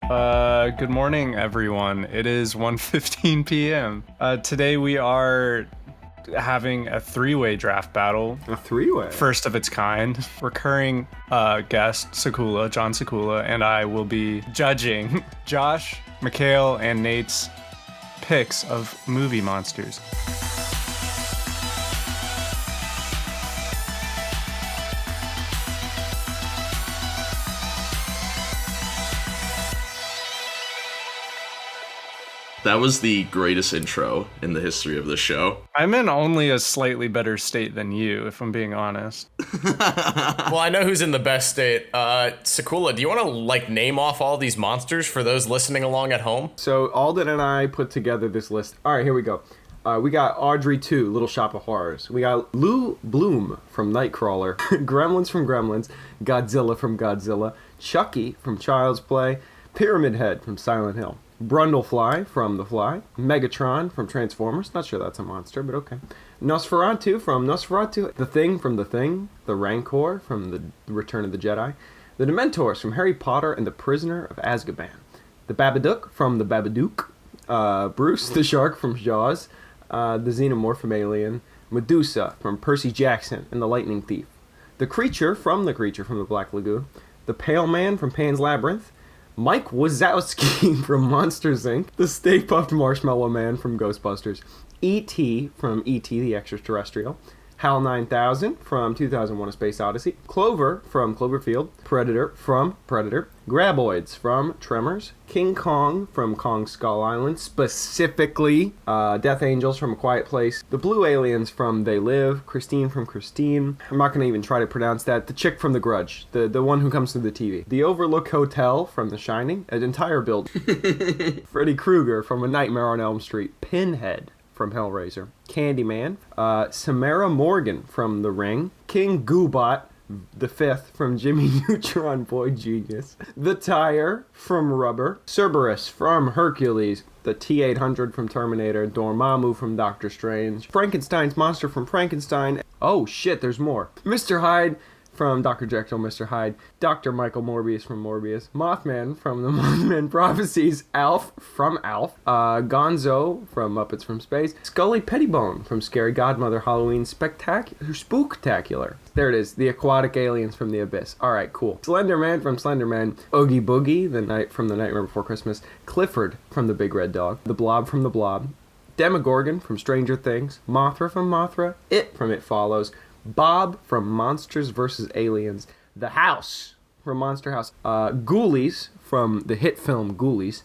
Good morning, everyone. It is 1:15 p.m. Today we are having a three-way draft battle. A three-way? First of its kind. Recurring guest, John Sakula, and I will be judging Josh, McHale, and Nate's picks of movie monsters. That was the greatest intro in the history of the show. I'm in only a slightly better state than you, if I'm being honest. Well, I know who's in the best state. Sakula, do you want to, name off all these monsters for those listening along at home? So Alden and I put together this list. All right, here we go. We got Audrey 2, Little Shop of Horrors. We got Lou Bloom from Nightcrawler, Gremlins from Gremlins, Godzilla from Godzilla, Chucky from Child's Play, Pyramid Head from Silent Hill, Brundlefly from The Fly, Megatron from Transformers, not sure that's a monster, but okay. Nosferatu from Nosferatu, The Thing from The Thing, the Rancor from The Return of the Jedi, the Dementors from Harry Potter and the Prisoner of Azkaban, the Babadook from The Babadook, Bruce the Shark from Jaws, the Xenomorph from Alien, Medusa from Percy Jackson and the Lightning Thief, the Creature from The Black Lagoon, the Pale Man from Pan's Labyrinth, Mike Wazowski from Monsters, Inc., the Stay Puft Marshmallow Man from Ghostbusters, E.T. from E.T. the Extraterrestrial, HAL 9000 from 2001: A Space Odyssey, Clover from Cloverfield, Predator from Predator, Graboids from Tremors, King Kong from Kong Skull Island, specifically Death Angels from A Quiet Place, the Blue Aliens from They Live, Christine from Christine, I'm not going to even try to pronounce that, the chick from The Grudge, the one who comes through the TV, the Overlook Hotel from The Shining, an entire building, Freddy Krueger from A Nightmare on Elm Street, Pinhead from Hellraiser, Candyman, Samara Morgan from The Ring, King Goobot the Fifth from Jimmy Neutron Boy Genius, the Tire from Rubber, Cerberus from Hercules, the T-800 from Terminator, Dormammu from Doctor Strange, Frankenstein's monster from Frankenstein. Oh shit, there's more. Mr. Hyde from Dr. Jekyll, Mr. Hyde, Dr. Michael Morbius from Morbius, Mothman from the Mothman Prophecies, Alf from Alf, Gonzo from Muppets from Space, Scully Pettibone from Scary Godmother Halloween Spooktacular. There it is, the aquatic aliens from the Abyss. Alright, cool. Slender Man from Slender Man, Oogie Boogie from The Nightmare Before Christmas, Clifford from The Big Red Dog, the Blob from The Blob, Demogorgon from Stranger Things, Mothra from Mothra, It from It Follows, Bob from Monsters vs. Aliens, The House from Monster House, Ghoulies from the hit film Ghoulies,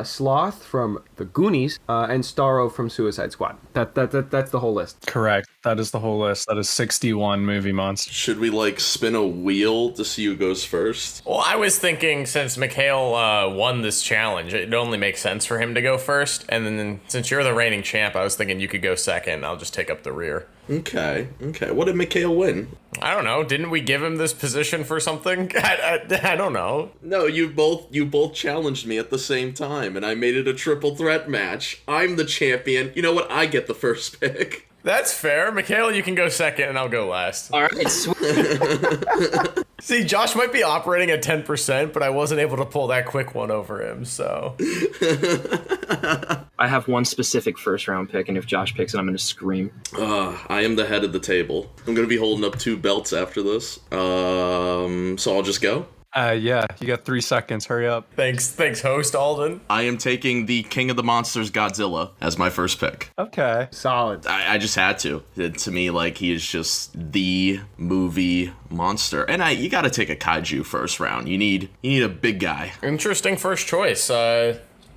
Sloth from The Goonies, and Starro from Suicide Squad. That's the whole list. Correct. That is the whole list. That is 61 movie monsters. Should we spin a wheel to see who goes first? Well, I was thinking since McHale won this challenge, it only makes sense for him to go first. And then since you're the reigning champ, I was thinking you could go second. I'll just take up the rear. Okay. What did McHale win? I don't know. Didn't we give him this position for something? I don't know. No, you both challenged me at the same time, and I made it a triple threat match. I'm the champion. You know what? I get the first pick. That's fair. McHale, you can go second, and I'll go last. All right, sweet. See, Josh might be operating at 10%, but I wasn't able to pull that quick one over him, so. I have one specific first-round pick, and if Josh picks it, I'm going to scream. I am the head of the table. I'm going to be holding up 2 belts after this. So I'll just go? Yeah, you got 3 seconds. Hurry up. Thanks, host Alden. I am taking the King of the Monsters, Godzilla, as my first pick. Okay. Solid. I just had to. To me, he is just the movie monster. And you got to take a kaiju first round. You need a big guy. Interesting first choice.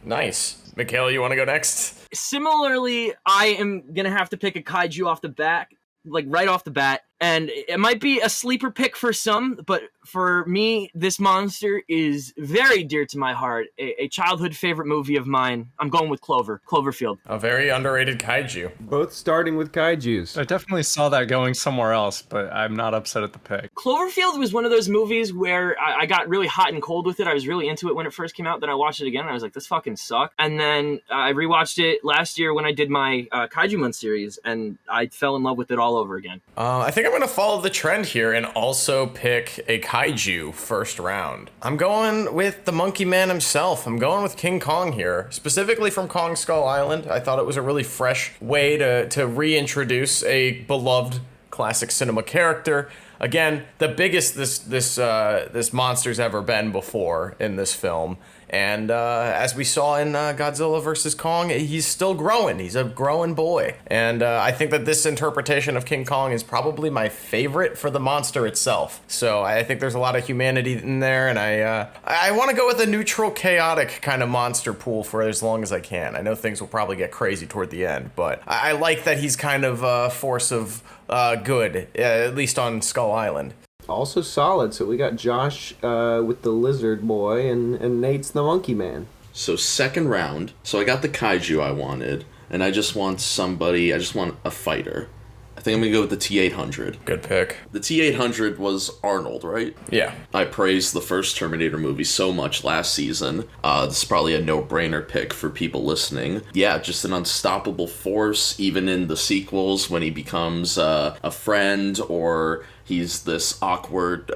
Nice. McHale, you want to go next? Similarly, I am going to have to pick a kaiju off the bat, right off the bat. And it might be a sleeper pick for some, but for me, this monster is very dear to my heart. A childhood favorite movie of mine. I'm going with Cloverfield. A very underrated kaiju. Both starting with kaijus. I definitely saw that going somewhere else, but I'm not upset at the pick. Cloverfield was one of those movies where I got really hot and cold with it. I was really into it when it first came out. Then I watched it again, and I was like, this fucking sucked. And then I rewatched it last year when I did my Kaiju Month series, and I fell in love with it all over again. I think think I'm going to follow the trend here and also pick a kaiju first round. I'm going with the monkey man himself. I'm going with King Kong here, specifically from Kong Skull Island. I thought it was a really fresh way to reintroduce a beloved classic cinema character. Again, the biggest this monster's ever been before in this film. And as we saw in Godzilla vs. Kong, he's still growing. He's a growing boy. And I think that this interpretation of King Kong is probably my favorite for the monster itself. So I think there's a lot of humanity in there, and I want to go with a neutral, chaotic kind of monster pool for as long as I can. I know things will probably get crazy toward the end, but I like that he's kind of a force of good, at least on Skull Island. Also solid. So we got Josh with the lizard boy and Nate's the monkey man. So second round. So I got the kaiju I wanted, and I just want a fighter. I think I'm going to go with the T-800. Good pick. The T-800 was Arnold, right? Yeah. I praised the first Terminator movie so much last season. This is probably a no-brainer pick for people listening. Yeah, just an unstoppable force, even in the sequels when he becomes a friend, or he's this awkward,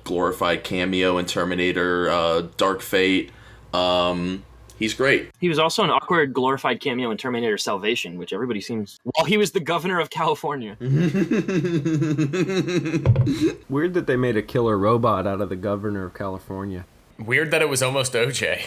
glorified cameo in Terminator Dark Fate. He's great. He was also an awkward, glorified cameo in Terminator Salvation, which everybody seems... While he was the governor of California. Weird that they made a killer robot out of the governor of California. Weird that it was almost OJ.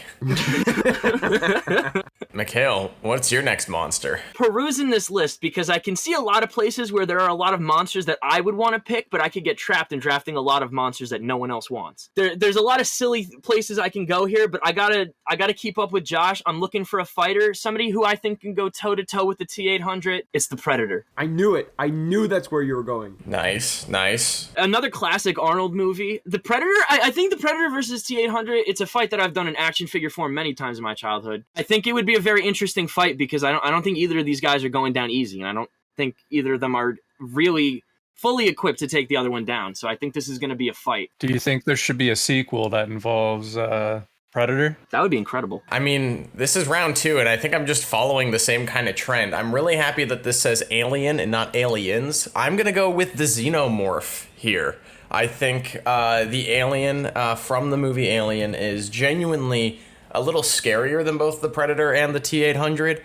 McHale, what's your next monster? Perusing this list, because I can see a lot of places where there are a lot of monsters that I would want to pick, but I could get trapped in drafting a lot of monsters that no one else wants. There's a lot of silly places I can go here, but I gotta keep up with Josh. I'm looking for a fighter, somebody who I think can go toe-to-toe with the T-800. It's the Predator. I knew it. I knew that's where you were going. Nice. Another classic Arnold movie. The Predator, I think the Predator versus T-800, it's a fight that I've done in action figure form many times in my childhood. I think it would be a very interesting fight because I don't think either of these guys are going down easy, and I don't think either of them are really fully equipped to take the other one down. So I think this is going to be a fight. Do you think there should be a sequel that involves Predator? That would be incredible. I mean, this is round 2, and I think I'm just following the same kind of trend. I'm really happy that this says alien and not aliens. I'm going to go with the xenomorph here. I think the alien from the movie Alien is genuinely a little scarier than both the Predator and the T-800.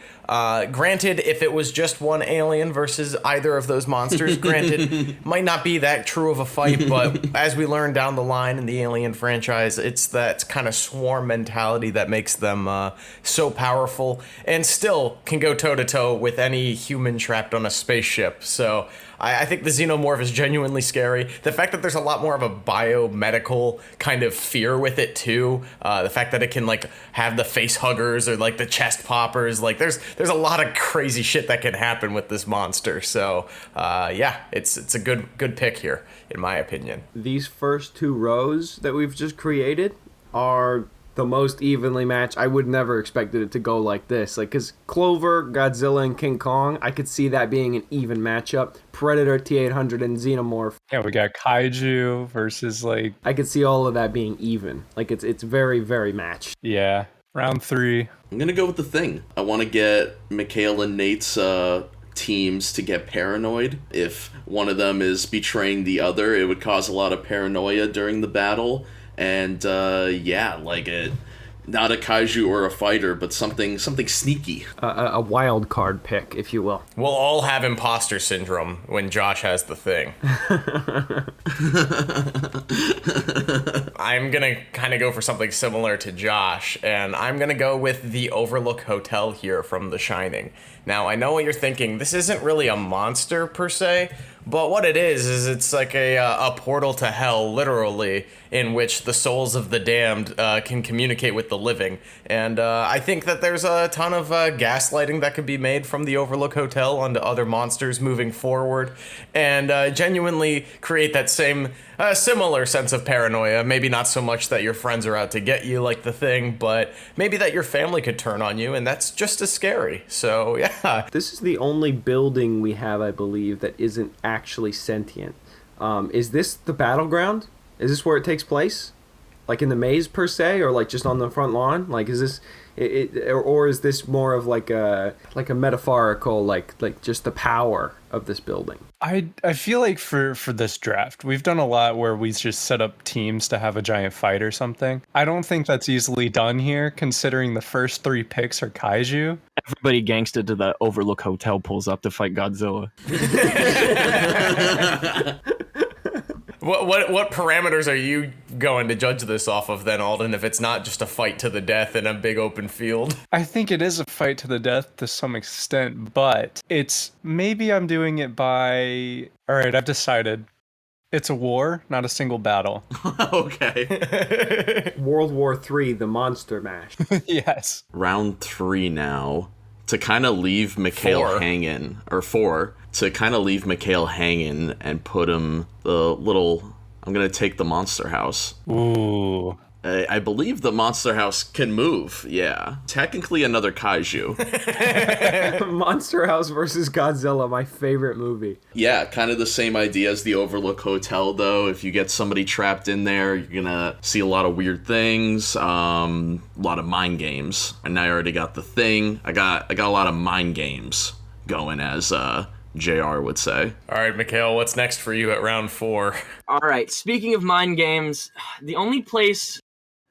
Granted, if it was just one alien versus either of those monsters, granted, might not be that true of a fight, but as we learn down the line in the Alien franchise, it's that kind of swarm mentality that makes them so powerful and still can go toe-to-toe with any human trapped on a spaceship. So I think the xenomorph is genuinely scary. The fact that there's a lot more of a biomedical kind of fear with it too. The fact that it can like have the face huggers or like the chest poppers. Like there's a lot of crazy shit that can happen with this monster. So yeah, it's a good pick here in my opinion. These first 2 rows that we've just created are the most evenly matched. I would never expected it to go like this. Like, because Clover, Godzilla, and King Kong, I could see that being an even matchup. Predator, T-800, and Xenomorph. Yeah, we got kaiju versus like... I could see all of that being even. Like, it's very, very matched. Yeah. Round 3. I'm going to go with the Thing. I want to get McHale and Nate's teams to get paranoid. If one of them is betraying the other, it would cause a lot of paranoia during the battle. And yeah, like not a kaiju or a fighter, but something sneaky. A wild card pick, if you will. We'll all have imposter syndrome when Josh has the Thing. I'm going to kind of go for something similar to Josh, and I'm going to go with the Overlook Hotel here from The Shining. Now, I know what you're thinking. This isn't really a monster per se, but what it is it's like a portal to hell, literally, in which the souls of the damned can communicate with the living. And I think that there's a ton of gaslighting that could be made from the Overlook Hotel onto other monsters moving forward, and genuinely create that same similar sense of paranoia. Maybe not so much that your friends are out to get you like the Thing, but maybe that your family could turn on you, and that's just as scary. So yeah. This is the only building we have, I believe, that isn't actually sentient. Is this the battleground? Is this where it takes place? Like in the maze per se, or like just on the front lawn? Like is this or is this more of like a metaphorical like just the power of this building? I feel like for this draft, we've done a lot where we just set up teams to have a giant fight or something. I don't think that's easily done here, considering the first 3 picks are kaiju. Everybody gangsta to the Overlook Hotel pulls up to fight Godzilla. What parameters are you going to judge this off of then, Alden, if it's not just a fight to the death in a big open field? I think it is a fight to the death to some extent, but maybe I'm doing it by... All right, I've decided. It's a war, not a single battle. Okay. World War III, the Monster Mash. Yes. Round 3 now. To kind of leave McHale hanging, or 4, to kind of leave McHale hanging and put him I'm going to take the Monster House. Ooh. I believe the Monster House can move, yeah. Technically another kaiju. Monster House versus Godzilla, my favorite movie. Yeah, kind of the same idea as the Overlook Hotel, though. If you get somebody trapped in there, you're gonna see a lot of weird things, a lot of mind games. And I already got the thing. I got a lot of mind games going, as JR would say. All right, McHale, what's next for you at round 4? All right, speaking of mind games, the only place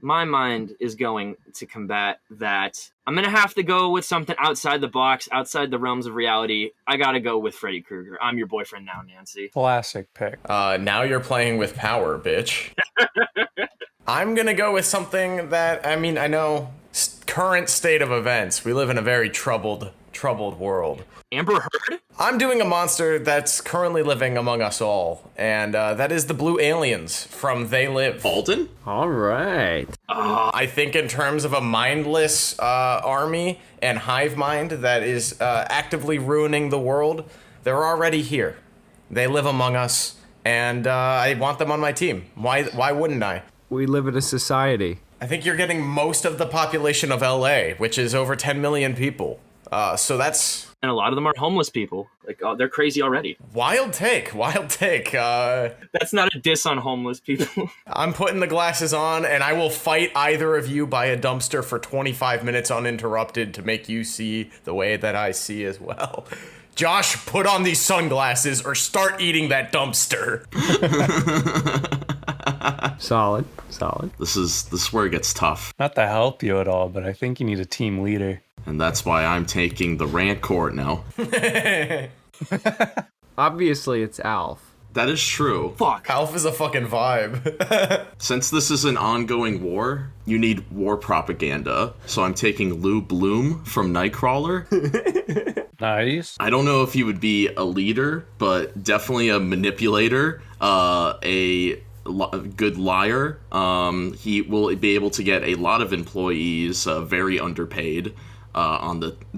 my mind is going to combat that, I'm going to have to go with something outside the box, outside the realms of reality. I got to go with Freddy Krueger. I'm your boyfriend now, Nancy. Classic pick. Now you're playing with power, bitch. I'm going to go with something that, I know, current state of events. We live in a very troubled world. Amber Heard? I'm doing a monster that's currently living among us all, and that is the blue aliens from They Live. Alden? All right. I think in terms of a mindless army and hive mind that is actively ruining the world, they're already here. They live among us, and I want them on my team. Why wouldn't I? We live in a society. I think you're getting most of the population of LA, which is over 10 million people. So that's... And a lot of them are homeless people. Like, they're crazy already. Wild take. That's not a diss on homeless people. I'm putting the glasses on, and I will fight either of you by a dumpster for 25 minutes uninterrupted to make you see the way that I see as well. Josh, put on these sunglasses or start eating that dumpster. Solid. This is where it gets tough. Not to help you at all, but I think you need a team leader. And that's why I'm taking the rant court now. Obviously, it's Alf. That is true. Fuck. Alf is a fucking vibe. Since this is an ongoing war, you need war propaganda. So I'm taking Lou Bloom from Nightcrawler. Nice. I don't know if he would be a leader, but definitely a manipulator, a good liar. He will be able to get a lot of employees very underpaid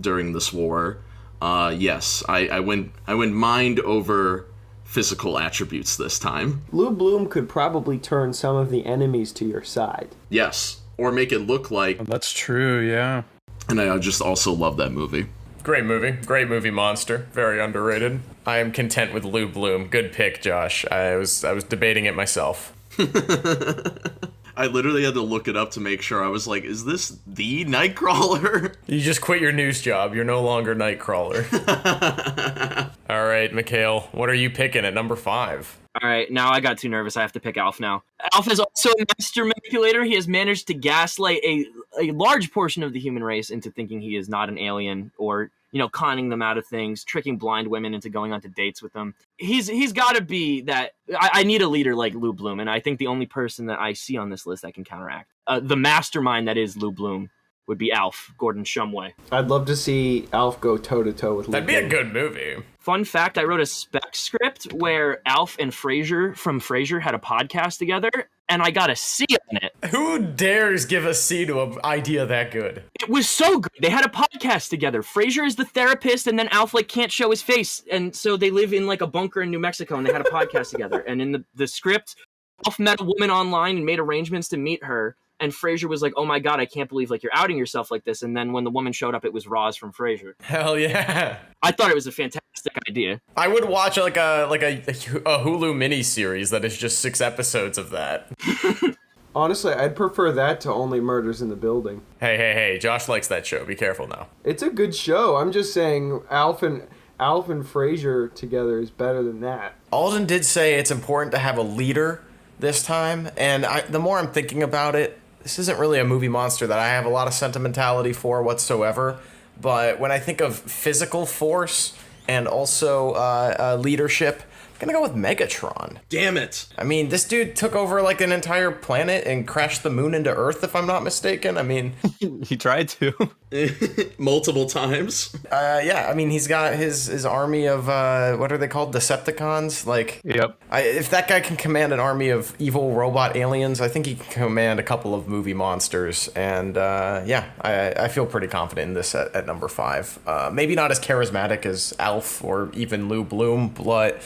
during this war. Yes, I went mind over physical attributes this time. Lou Bloom could probably turn some of the enemies to your side. Yes, or make it look like. That's true, yeah. And I just also love that movie. Great movie, Monster. Very underrated. I am content with Lou Bloom. Good pick, Josh. I was debating it myself. I literally had to look it up to make sure. I was like, is this the Nightcrawler? You just quit your news job. You're no longer Nightcrawler. All right, McHale, what are you picking at number 5? All right, now I got too nervous. I have to pick Alf now. Alf is also a master manipulator. He has managed to gaslight a large portion of the human race into thinking he is not an alien, or, conning them out of things, tricking blind women into going on to dates with them. He's got to be that. I need a leader like Lou Bloom, and I think the only person that I see on this list that can counteract the mastermind that is Lou Bloom would be Alf, Gordon Shumway. I'd love to see Alf go toe-to-toe with Lou That'd be Bloom. a good movie. Fun fact, I wrote a spec script where Alf and Frasier from Frasier had a podcast together, and I got a C on it. Who dares give a C to an idea that good? It was so good. They had a podcast together. Frasier is the therapist, and then Alf can't show his face, and so they live in a bunker in New Mexico, and they had a podcast together. And in the script, Alf met a woman online and made arrangements to meet her. And Frasier was like, "Oh my god, I can't believe you're outing yourself like this." And then when the woman showed up, it was Roz from Frasier. Hell yeah! I thought it was a fantastic idea. I would watch a Hulu miniseries that is just 6 episodes of that. Honestly, I'd prefer that to Only Murders in the Building. Hey, Josh likes that show. Be careful now. It's a good show. I'm just saying Alf and Frasier together is better than that. Alden did say it's important to have a leader this time, and the more I'm thinking about it, this isn't really a movie monster that I have a lot of sentimentality for whatsoever, but when I think of physical force and also leadership, I'm gonna go with Megatron. Damn it. I mean, this dude took over like an entire planet and crashed the moon into Earth, if I'm not mistaken. I mean, He tried to. Multiple times. yeah, I mean, he's got his army of, what are they called? Decepticons? Like, Yep. if that guy can command an army of evil robot aliens, I think he can command a couple of movie monsters. And, yeah, I feel pretty confident in this at number 5. Maybe not as charismatic as Alf or even Lou Bloom, but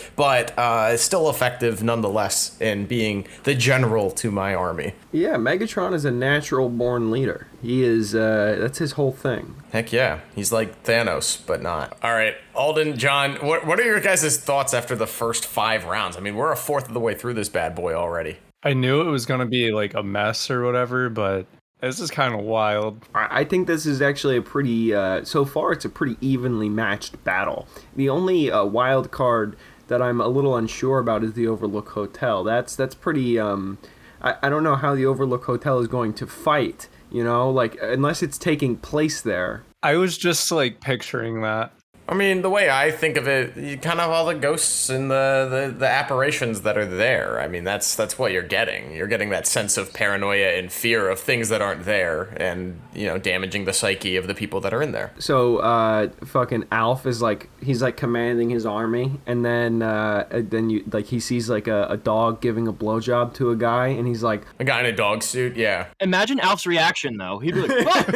still effective nonetheless in being the general to my army. Yeah, Megatron is a natural born leader. He is, that's his whole thing. Heck yeah, he's like Thanos, but not. All right, Alden, John, what are your guys' thoughts after the first 5 rounds? I mean, we're a fourth of the way through this bad boy already. I knew it was going to be like a mess or whatever, but this is kind of wild. I think this is actually a pretty, so far it's a pretty evenly matched battle. The only wild card that I'm a little unsure about is the Overlook Hotel. That's pretty, I don't know how the Overlook Hotel is going to fight, you know, like, unless it's taking place there. I was just like picturing that. I mean, the way I think of it, you kind of have all the ghosts and the apparitions that are there. I mean, that's what you're getting. You're getting that sense of paranoia and fear of things that aren't there and, you know, damaging the psyche of the people that are in there. So, fucking Alf is like, he's like commanding his army, and then you, like, he sees like a dog giving a blowjob to a guy, and he's like, A guy in a dog suit, yeah. Imagine Alf's reaction though. He'd be like, "Fuck!"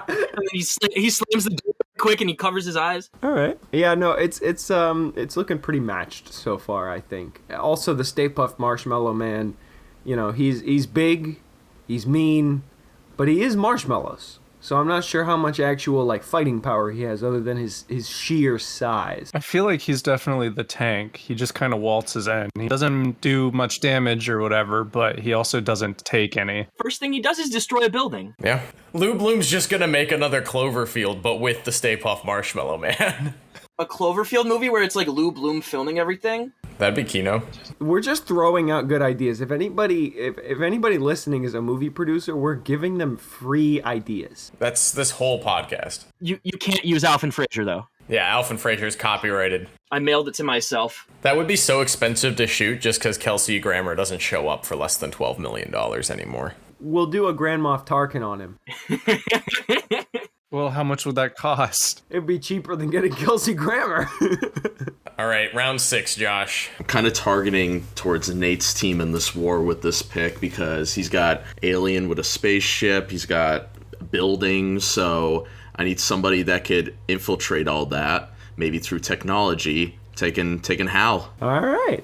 And then he slams the door quick and he covers his eyes. all right. Yeah, no, it's looking pretty matched so far, I think. Also, the Stay Puft Marshmallow Man, you know, he's big, he's mean, but he is marshmallows. So I'm not sure how much actual like fighting power he has other than his sheer size. I feel like he's definitely the tank. He just kind of waltzes in. He doesn't do much damage or whatever, but he also doesn't take any. First thing he does is destroy a building. Yeah. Lou Bloom's just gonna make another Cloverfield, but with the Stay Puft Marshmallow Man. A Cloverfield movie where it's like Lou Bloom filming everything. That'd be Kino. We're just throwing out good ideas. If anybody listening is a movie producer, we're giving them free ideas. That's this whole podcast. You can't use Alf and Frasier though. Yeah, Alf and Frasier's copyrighted. I mailed it to myself. That would be so expensive to shoot just because Kelsey Grammer doesn't show up for less than $12 million anymore. We'll do a Grand Moff Tarkin on him. Well, how much would that cost? It'd be cheaper than getting Kelsey Grammer. All right, round 6, Josh. I'm kind of targeting towards Nate's team in this war with this pick because he's got Alien with a spaceship, he's got buildings, so I need somebody that could infiltrate all that, maybe through technology. Taking Hal. All right.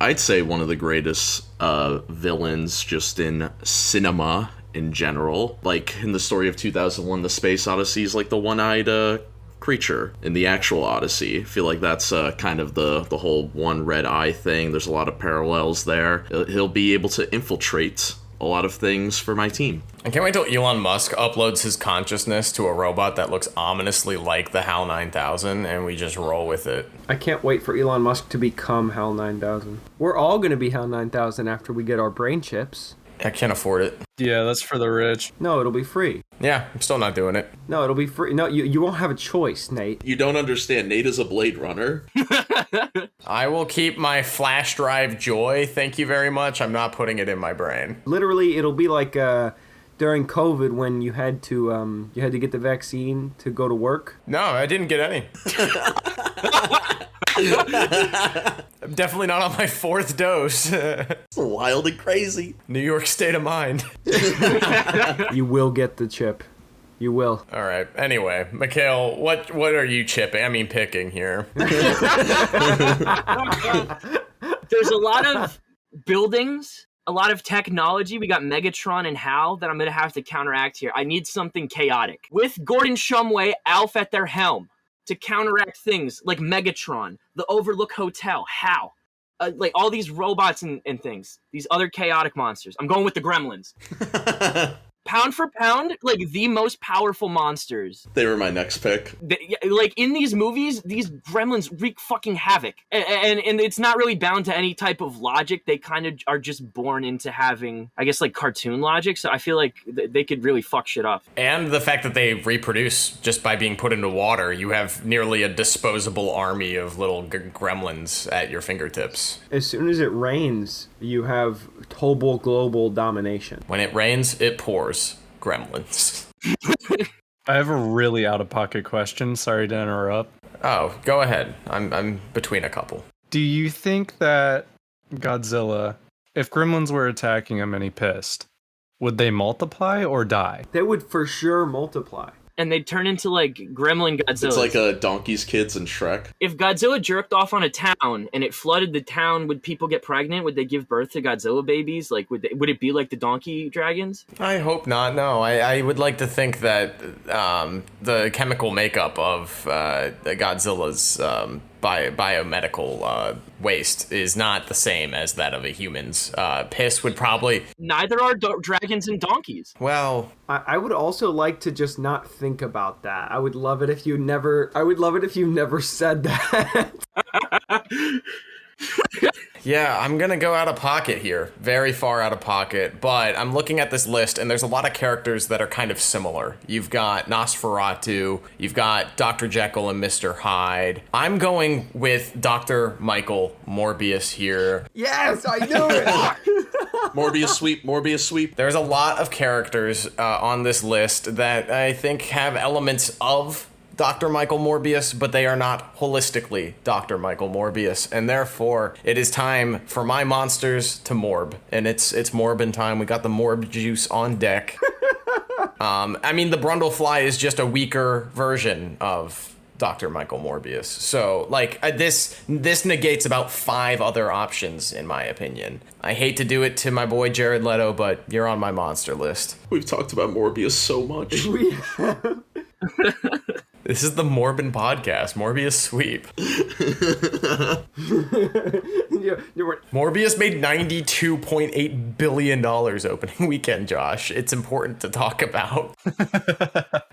I'd say one of the greatest villains just in cinema in general. Like in the story of 2001, The Space Odyssey is like the one-eyed creature in the actual Odyssey. I feel like that's kind of the whole one red eye thing. There's a lot of parallels there. He'll be able to infiltrate a lot of things for my team. I can't wait till Elon Musk uploads his consciousness to a robot that looks ominously like the HAL 9000 and we just roll with it. I can't wait for Elon Musk to become HAL 9000. We're all going to be HAL 9000 after we get our brain chips. I can't afford it. Yeah, that's for the rich. No, it'll be free. Yeah, I'm still not doing it. No, it'll be free. No, you won't have a choice, Nate. You don't understand. Nate is a Blade Runner. I will keep my flash drive joy. Thank you very much. I'm not putting it in my brain. Literally, it'll be like during COVID when you had to get the vaccine to go to work. No, I didn't get any. I'm definitely not on my 4th dose. It's wild and crazy. New York state of mind. You will get the chip. You will. All right. Anyway, McHale, what are you picking here? There's a lot of buildings, a lot of technology. We got Megatron and HAL that I'm going to have to counteract here. I need something chaotic. With Gordon Shumway, Alf at their helm to counteract things like Megatron, the Overlook Hotel, HAL. like all these robots and things, these other chaotic monsters. I'm going with the gremlins. Pound for pound, like the most powerful monsters. They were my next pick. Like in these movies, these gremlins wreak fucking havoc, and it's not really bound to any type of logic. They kind of are just born into having, I guess, like cartoon logic. So I feel like they could really fuck shit up. And the fact that they reproduce just by being put into water, you have nearly a disposable army of little gremlins at your fingertips. As soon as it rains, you have total global domination. When it rains, it pours. Gremlins. I have a really out-of-pocket question. Sorry to interrupt. Oh, go ahead. I'm between a couple. Do you think that Godzilla, if gremlins were attacking him and he pissed, would they multiply or die? They would for sure multiply. And they'd turn into like gremlin Godzilla. It's like a Donkey's Kids and Shrek. If Godzilla jerked off on a town and it flooded the town, would people get pregnant? Would they give birth to Godzilla babies? Like, would it be like the donkey dragons? I hope not. No, I would like to think that the chemical makeup of Godzilla's biomedical waste is not the same as that of a human's. Piss would probably... Neither are dragons and donkeys. Well... I would also like to just not think about that. I would love it if you never said that. Yeah, I'm gonna go out of pocket here. Very far out of pocket. But I'm looking at this list, and there's a lot of characters that are kind of similar. You've got Nosferatu, you've got Dr. Jekyll and Mr. Hyde. I'm going with Dr. Michael Morbius here. Yes, I knew it. Morbius sweep. There's a lot of characters on this list that I think have elements of Dr. Michael Morbius, but they are not holistically Dr. Michael Morbius, and therefore it is time for my monsters to morb, and it's morbin time. We got the morb juice on deck. I mean, the Brundlefly is just a weaker version of Dr. Michael Morbius, so like this negates about 5 other options in my opinion. I hate to do it to my boy Jared Leto, but you're on my monster list. We've talked about Morbius so much. This is the Morbin podcast, Morbius Sweep. Morbius made $92.8 billion opening weekend, Josh. It's important to talk about.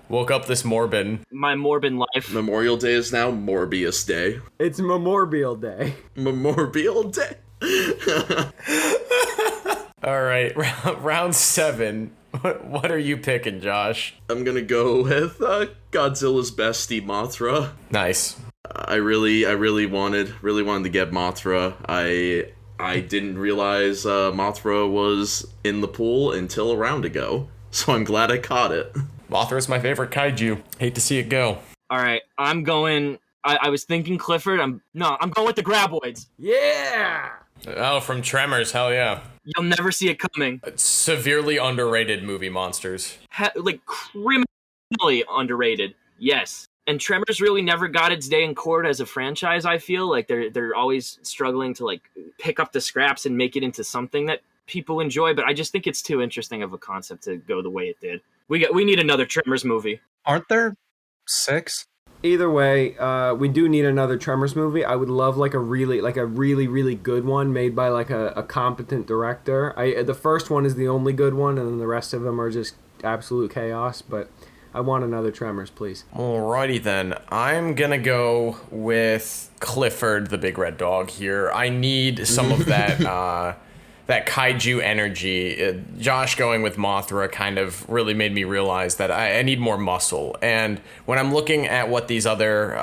Woke up this Morbin. My Morbin life. Memorial Day is now Morbius Day. It's Memorial Day. Memorial Day. All right, round 7. What are you picking, Josh? I'm gonna go with Godzilla's bestie, Mothra. Nice. I really wanted to get Mothra. I didn't realize Mothra was in the pool until a round ago, so I'm glad I caught it. Mothra's my favorite kaiju. Hate to see it go. All right, I'm going. I was thinking Clifford. I'm going with the Graboids. Yeah. Oh, from Tremors, hell yeah. You'll never see it coming. Severely underrated movie monsters. Like criminally underrated. Yes. And Tremors really never got its day in court as a franchise, I feel. Like they're always struggling to like pick up the scraps and make it into something that people enjoy, but I just think it's too interesting of a concept to go the way it did. We need another Tremors movie. Aren't there 6? Either way, we do need another Tremors movie. I would love like a really good one made by like a competent director. The first one is the only good one, and then the rest of them are just absolute chaos. But I want another Tremors, please. Alrighty then, I'm gonna go with Clifford the Big Red Dog here. I need some of that that kaiju energy. Josh going with Mothra kind of really made me realize that I need more muscle. And when I'm looking at what these other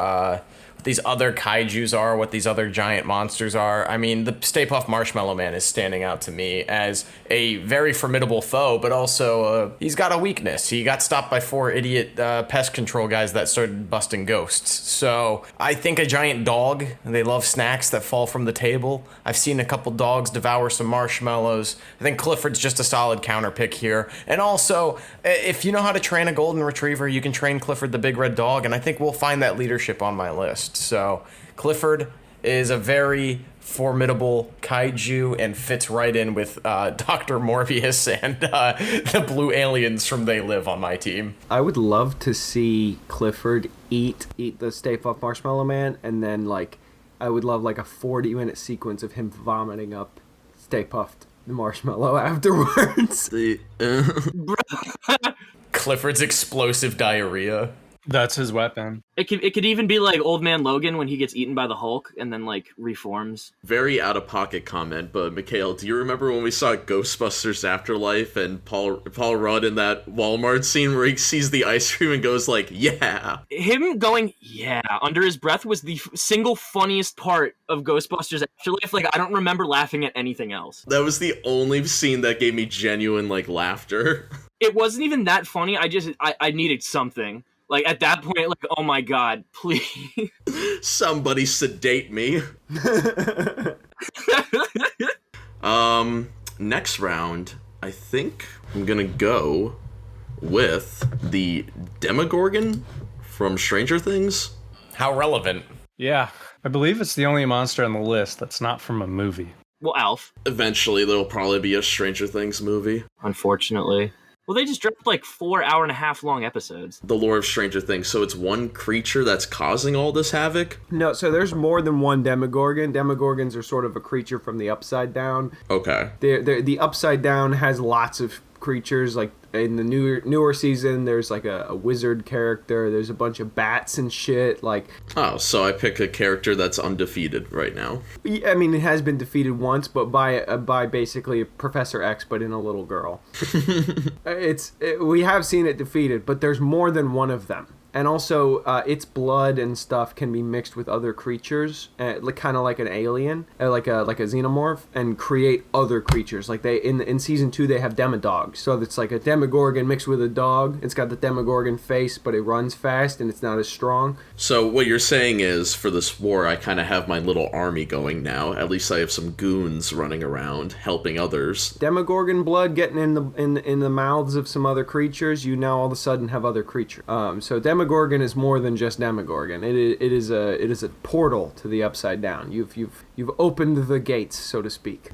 kaijus are, what these other giant monsters are, I mean, the Stay Puft Marshmallow Man is standing out to me as a very formidable foe, but also he's got a weakness. He got stopped by 4 idiot pest control guys that started busting ghosts. So I think a giant dog, they love snacks that fall from the table. I've seen a couple dogs devour some marshmallows. I think Clifford's just a solid counter pick here. And also, if you know how to train a golden retriever, you can train Clifford the Big Red Dog, and I think we'll find that leadership on my list. So Clifford is a very formidable kaiju and fits right in with Dr. Morbius and the blue aliens from They Live on my team. I would love to see Clifford eat the Stay Puft Marshmallow Man and then like I would love like a 40-minute sequence of him vomiting up Stay Puft the marshmallow afterwards. Clifford's explosive diarrhea. That's his weapon. It could even be like Old Man Logan when he gets eaten by the Hulk and then like reforms. Very out of pocket comment, but McHale, do you remember when we saw Ghostbusters Afterlife and Paul Rudd in that Walmart scene where he sees the ice cream and goes like, yeah? Him going, yeah, under his breath was the single funniest part of Ghostbusters Afterlife. Like, I don't remember laughing at anything else. That was the only scene that gave me genuine like laughter. It wasn't even that funny. I needed something. Like, at that point, like, oh my god, please. Somebody sedate me. Next round, I think I'm gonna go with the Demogorgon from Stranger Things. How relevant. Yeah, I believe it's the only monster on the list that's not from a movie. Well, Alf. Eventually, there'll probably be a Stranger Things movie. Unfortunately. Well, they just dropped like 4 hour-and-a-half long episodes. The lore of Stranger Things. So it's one creature that's causing all this havoc? No, so there's more than one Demogorgon. Demogorgons are sort of a creature from the Upside Down. Okay. The Upside Down has lots of creatures. Like in the newer season, there's like a wizard character. There's a bunch of bats and shit. Like, oh, so I pick a character that's undefeated right now. I mean, it has been defeated once, but by basically Professor X, but in a little girl. We have seen it defeated, but there's more than one of them. And also, its blood and stuff can be mixed with other creatures, kind of like an alien, like a xenomorph, and create other creatures. Like they in season 2, they have Demodogs, so it's like a Demogorgon mixed with a dog. It's got the Demogorgon face, but it runs fast and it's not as strong. So what you're saying is, for this war, I kind of have my little army going now. At least I have some goons running around helping others. Demogorgon blood getting in the mouths of some other creatures. You now all of a sudden have other creatures. So Demogorgon is more than just Demogorgon. It is a portal to the Upside Down. You've opened the gates, so to speak.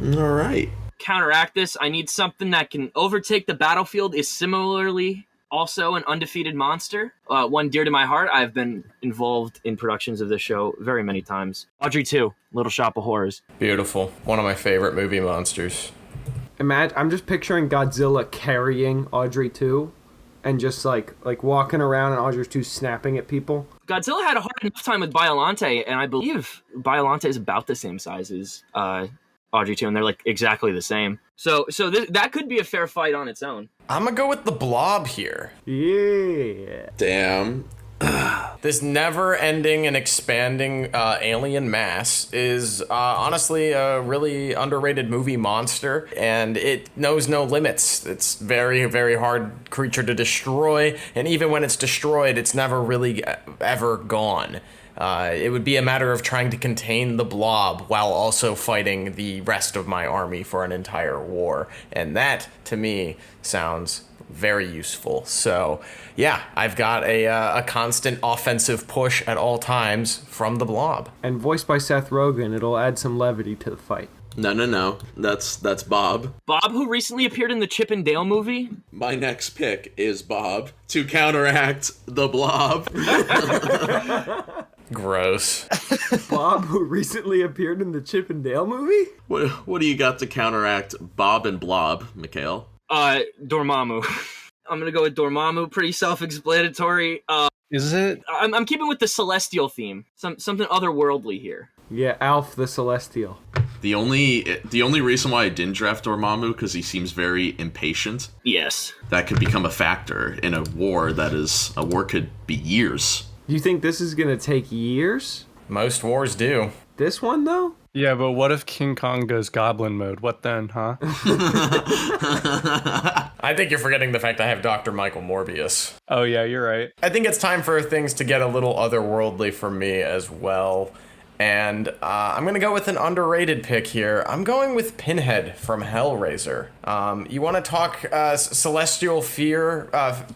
All right. Counteract this, I need something that can overtake the battlefield, is similarly also an undefeated monster. One dear to my heart. I've been involved in productions of this show very many times. Audrey 2, Little Shop of Horrors. Beautiful. One of my favorite movie monsters. I'm just picturing Godzilla carrying Audrey 2. And just like walking around and Audrey 2 snapping at people. Godzilla had a hard enough time with Biollante, and I believe Biollante is about the same size as Audrey 2, and they're like exactly the same. So that could be a fair fight on its own. I'm gonna go with the Blob here. Yeah. Damn. This never-ending and expanding alien mass is honestly a really underrated movie monster, and it knows no limits. It's very, very hard creature to destroy, and even when it's destroyed, it's never really ever gone. It would be a matter of trying to contain the Blob while also fighting the rest of my army for an entire war, and that, to me, sounds very useful. So, yeah, I've got a constant offensive push at all times from the Blob. And voiced by Seth Rogen, it'll add some levity to the fight. No. That's Bob. Bob, who recently appeared in the Chip and Dale movie. My next pick is Bob to counteract the Blob. Gross. Bob, who recently appeared in the Chip and Dale movie? What do you got to counteract Bob and Blob, McHale? Dormammu. I'm gonna go with Dormammu. Pretty self-explanatory. Is it? I'm keeping with the celestial theme. Something otherworldly here. Yeah, Alf the Celestial. The only reason why I didn't draft Dormammu because he seems very impatient. Yes. That could become a factor in a war could be years. You think this is gonna take years? Most wars do. This one though? Yeah, but what if King Kong goes goblin mode? What then, huh? I think you're forgetting the fact I have Dr. Michael Morbius. Oh yeah, you're right. I think it's time for things to get a little otherworldly for me as well. And I'm going to go with an underrated pick here. I'm going with Pinhead from Hellraiser. You want to talk celestial fear,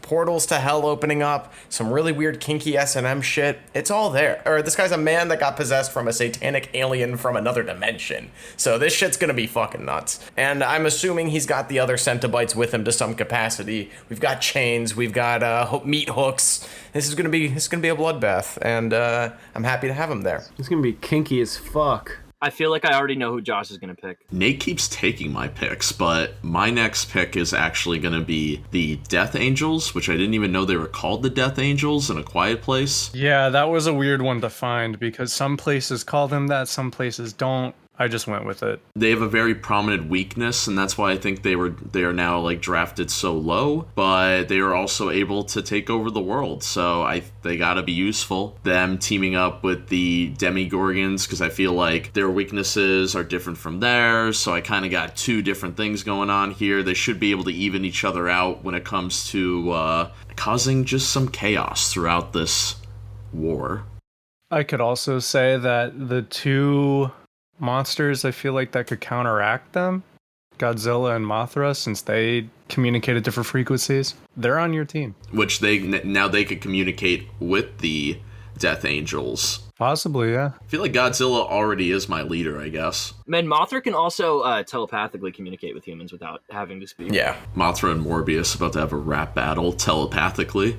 portals to hell opening up, some really weird kinky S&M shit. It's all there. Or this guy's a man that got possessed from a satanic alien from another dimension. So this shit's going to be fucking nuts. And I'm assuming he's got the other Centibites with him to some capacity. We've got chains. We've got meat hooks. This is gonna be a bloodbath, and I'm happy to have him there. It's gonna be kinky as fuck. I feel like I already know who Josh is gonna pick. Nate keeps taking my picks, but my next pick is actually going to be the Death Angels, which I didn't even know they were called the Death Angels in A Quiet Place. Yeah, that was a weird one to find because some places call them that, some places don't. I just went with it. They have a very prominent weakness, and that's why I think they are now like drafted so low, but they are also able to take over the world. So they gotta be useful. Them teaming up with the Demigorgons, because I feel like their weaknesses are different from theirs, so I kind of got two different things going on here. They should be able to even each other out when it comes to causing just some chaos throughout this war. I could also say that the two monsters I feel like that could counteract them, Godzilla and Mothra, since they communicate at different frequencies, they're on your team. Which now they could communicate with the Death Angels. Possibly, yeah. I feel like Godzilla already is my leader, I guess. Man, Mothra can also telepathically communicate with humans without having to speak. Yeah. Mothra and Morbius about to have a rap battle telepathically.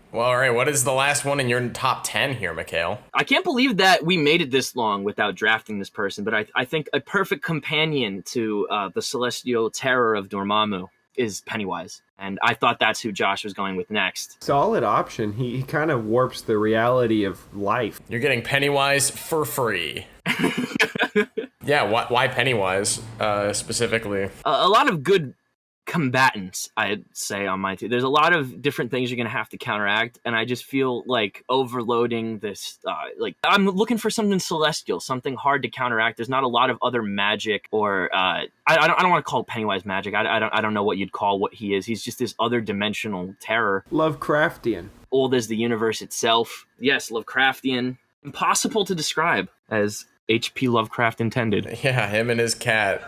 Well, all right, what is the last one in your top 10 here, McHale? I can't believe that we made it this long without drafting this person, but I think a perfect companion to the celestial terror of Dormammu is Pennywise. And I thought that's who Josh was going with next. Solid option. He kind of warps the reality of life. You're getting Pennywise for free. Yeah, why Pennywise specifically? A lot of good combatants, I'd say, on my team. There's a lot of different things you're going to have to counteract, and I just feel like overloading this, I'm looking for something celestial, something hard to counteract. There's not a lot of other magic, or, I don't want to call Pennywise magic. I don't know what you'd call what he is. He's just this other dimensional terror. Lovecraftian. Old as the universe itself. Yes, Lovecraftian. Impossible to describe, as H.P. Lovecraft intended. Yeah, him and his cat.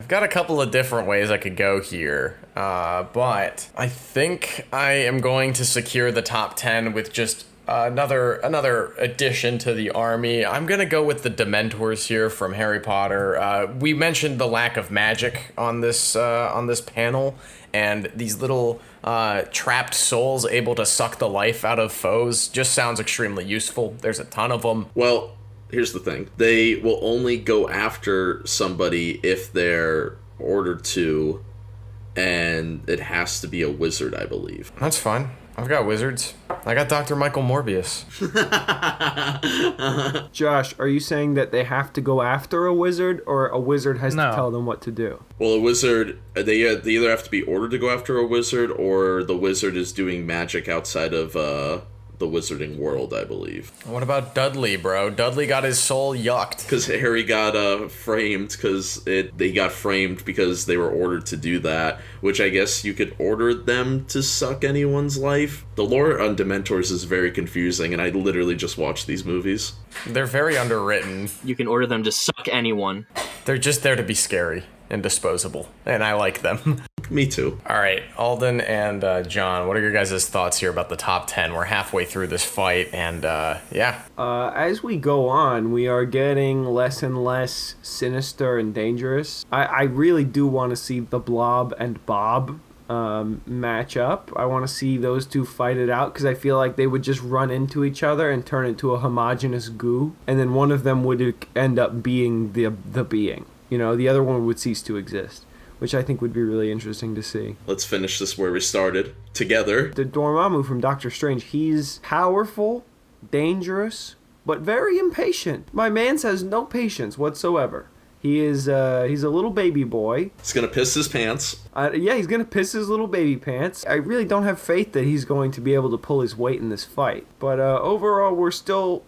I've got a couple of different ways I could go here, but I think I am going to secure the top 10 with just another addition to the army. I'm gonna go with the Dementors here from Harry Potter. We mentioned the lack of magic on this panel, and these little trapped souls able to suck the life out of foes just sounds extremely useful. There's a ton of them. Well, here's the thing. They will only go after somebody if they're ordered to, and it has to be a wizard, I believe. That's fine. I've got wizards. I got Dr. Michael Morbius. Josh, are you saying that they have to go after a wizard, or a wizard has to tell them what to do? Well, a wizard, they either have to be ordered to go after a wizard, or the wizard is doing magic outside of the wizarding world, I believe. What about Dudley, bro? Dudley got his soul yucked. Because Harry got framed, because they got framed because they were ordered to do that, which I guess you could order them to suck anyone's life. The lore on Dementors is very confusing, and I literally just watched these movies. They're very underwritten. You can order them to suck anyone. They're just there to be scary and disposable, and I like them. Me too. All right, Alden and John, what are your guys' thoughts here about the top 10? We're halfway through this fight, and yeah. As we go on, we are getting less and less sinister and dangerous. I really do want to see the Blob and Bob match up. I want to see those two fight it out, because I feel like they would just run into each other and turn into a homogeneous goo, and then one of them would end up being the being. You know, the other one would cease to exist, which I think would be really interesting to see. Let's finish this where we started, together. The Dormammu from Doctor Strange, he's powerful, dangerous, but very impatient. My man has no patience whatsoever. He is, he's a little baby boy. He's gonna piss his pants. Yeah, he's gonna piss his little baby pants. I really don't have faith that he's going to be able to pull his weight in this fight. But overall, we're still...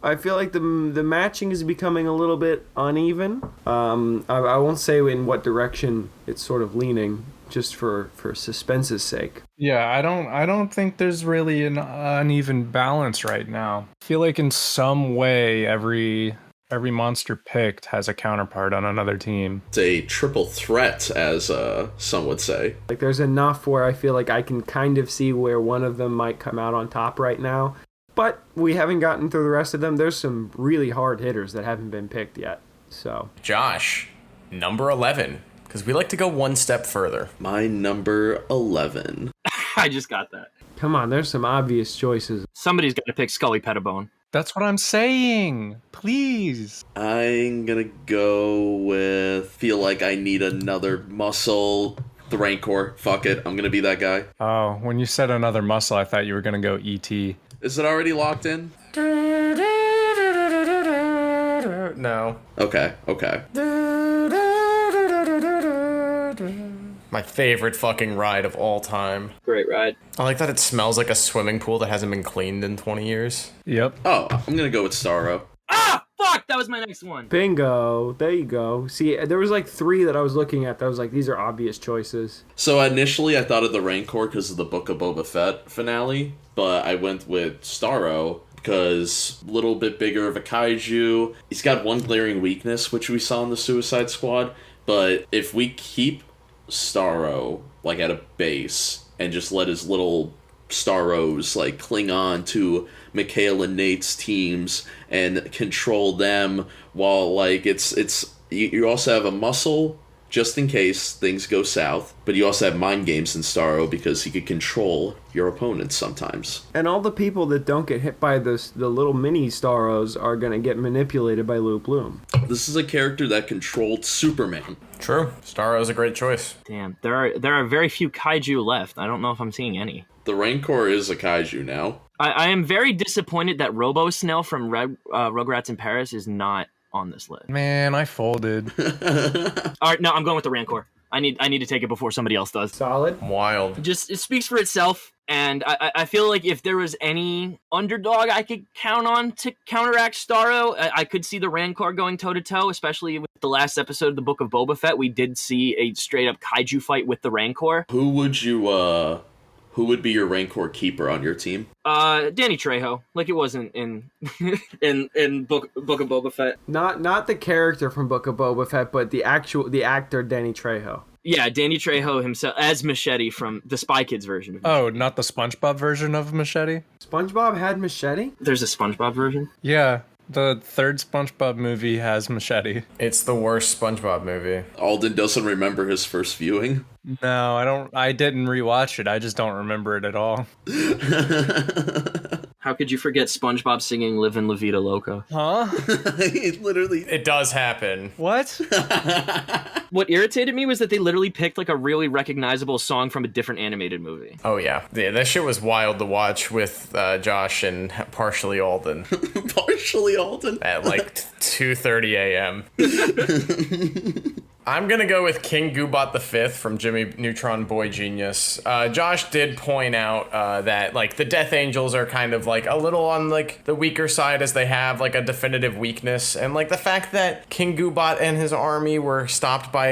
I feel like the matching is becoming a little bit uneven. I won't say in what direction it's sort of leaning, just for suspense's sake. Yeah, I don't think there's really an uneven balance right now. I feel like in some way every monster picked has a counterpart on another team. It's a triple threat, as some would say. Like, there's enough where I feel like I can kind of see where one of them might come out on top right now. But we haven't gotten through the rest of them. There's some really hard hitters that haven't been picked yet. So, Josh, number 11, because we like to go one step further. My number 11. I just got that. come on, there's some obvious choices. Somebody's got to pick Scully Pettibone. That's what I'm saying. Please. I'm gonna go with feel like I need another muscle. The Rancor. Fuck it. I'm gonna be that guy. Oh, when you said another muscle, I thought you were going to go E.T. Is it already locked in? No. Okay. My favorite fucking ride of all time. Great ride. I like that it smells like a swimming pool that hasn't been cleaned in 20 years. Yep. Oh, I'm gonna go with Starro. Ah, fuck! That was my next one. Bingo. There you go. See, there was like 3 that I was looking at that I was like, these are obvious choices. So initially I thought of the Rancor because of the Book of Boba Fett finale, but I went with Starro because a little bit bigger of a kaiju. He's got one glaring weakness, which we saw in the Suicide Squad, but if we keep Starro like at a base and just let his little Starros like cling on to McHale and Nate's teams and control them while like you also have a muscle just in case things go south, but you also have mind games in Starro because he could control your opponents sometimes. And all the people that don't get hit by the little mini Starros are going to get manipulated by Luke Bloom. This is a character that controlled Superman. True. Starro's a great choice. Damn, there are very few kaiju left. I don't know if I'm seeing any. The Rancor is a kaiju now. I am very disappointed that Robo Snell from Rugrats in Paris is not on this list. Man, I folded. All right, no, I'm going with the Rancor. I need to take it before somebody else does. Solid. Wild. Just it speaks for itself, and I feel like if there was any underdog I could count on to counteract Starro, I could see the Rancor going toe to toe. Especially with the last episode of the Book of Boba Fett, we did see a straight up kaiju fight with the Rancor. Who would be your Rancor keeper on your team? Danny Trejo, like it wasn't in in Book of Boba Fett. Not the character from Book of Boba Fett, but the actor Danny Trejo. Yeah, Danny Trejo himself as Machete from the Spy Kids version. Oh, not the SpongeBob version of Machete? SpongeBob had Machete? There's a SpongeBob version? Yeah, the third SpongeBob movie has Machete. It's the worst SpongeBob movie. Alden doesn't remember his first viewing. No, I didn't rewatch it. I just don't remember it at all. How could you forget SpongeBob singing Livin' La Vida Loca? Huh? It does happen. What? What irritated me was that they literally picked like a really recognizable song from a different animated movie. Oh yeah, that shit was wild to watch with Josh and partially Alden Partially Alden. at like 2:30 a.m. I'm gonna go with King Goobot V from Jimmy Neutron Boy Genius. Josh did point out that like the Death Angels are kind of like a little on like the weaker side as they have like a definitive weakness, and like the fact that King Goobot and his army were stopped by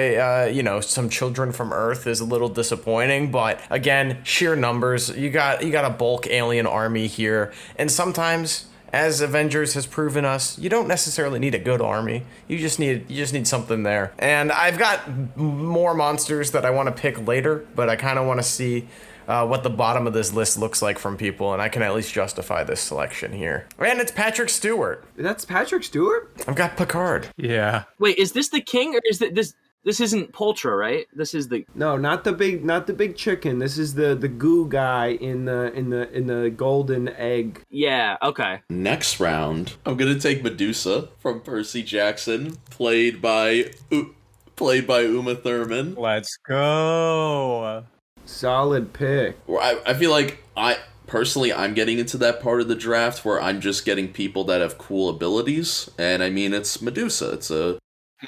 some children from Earth is a little disappointing. But again, sheer numbers. You got a bulk alien army here, and sometimes, as Avengers has proven us, you don't necessarily need a good army. You just need something there. And I've got more monsters that I want to pick later, but I kind of want to see what the bottom of this list looks like from people, and I can at least justify this selection here. And it's Patrick Stewart. That's Patrick Stewart? I've got Picard. Yeah. Wait, is this the king or is this isn't Poltra, right? This is the No, not the big chicken. This is the goo guy in the golden egg. Yeah, okay. Next round, I'm gonna take Medusa from Percy Jackson, played by Uma Thurman. Let's go. Solid pick. I feel like I'm getting into that part of the draft where I'm just getting people that have cool abilities, and I mean it's Medusa.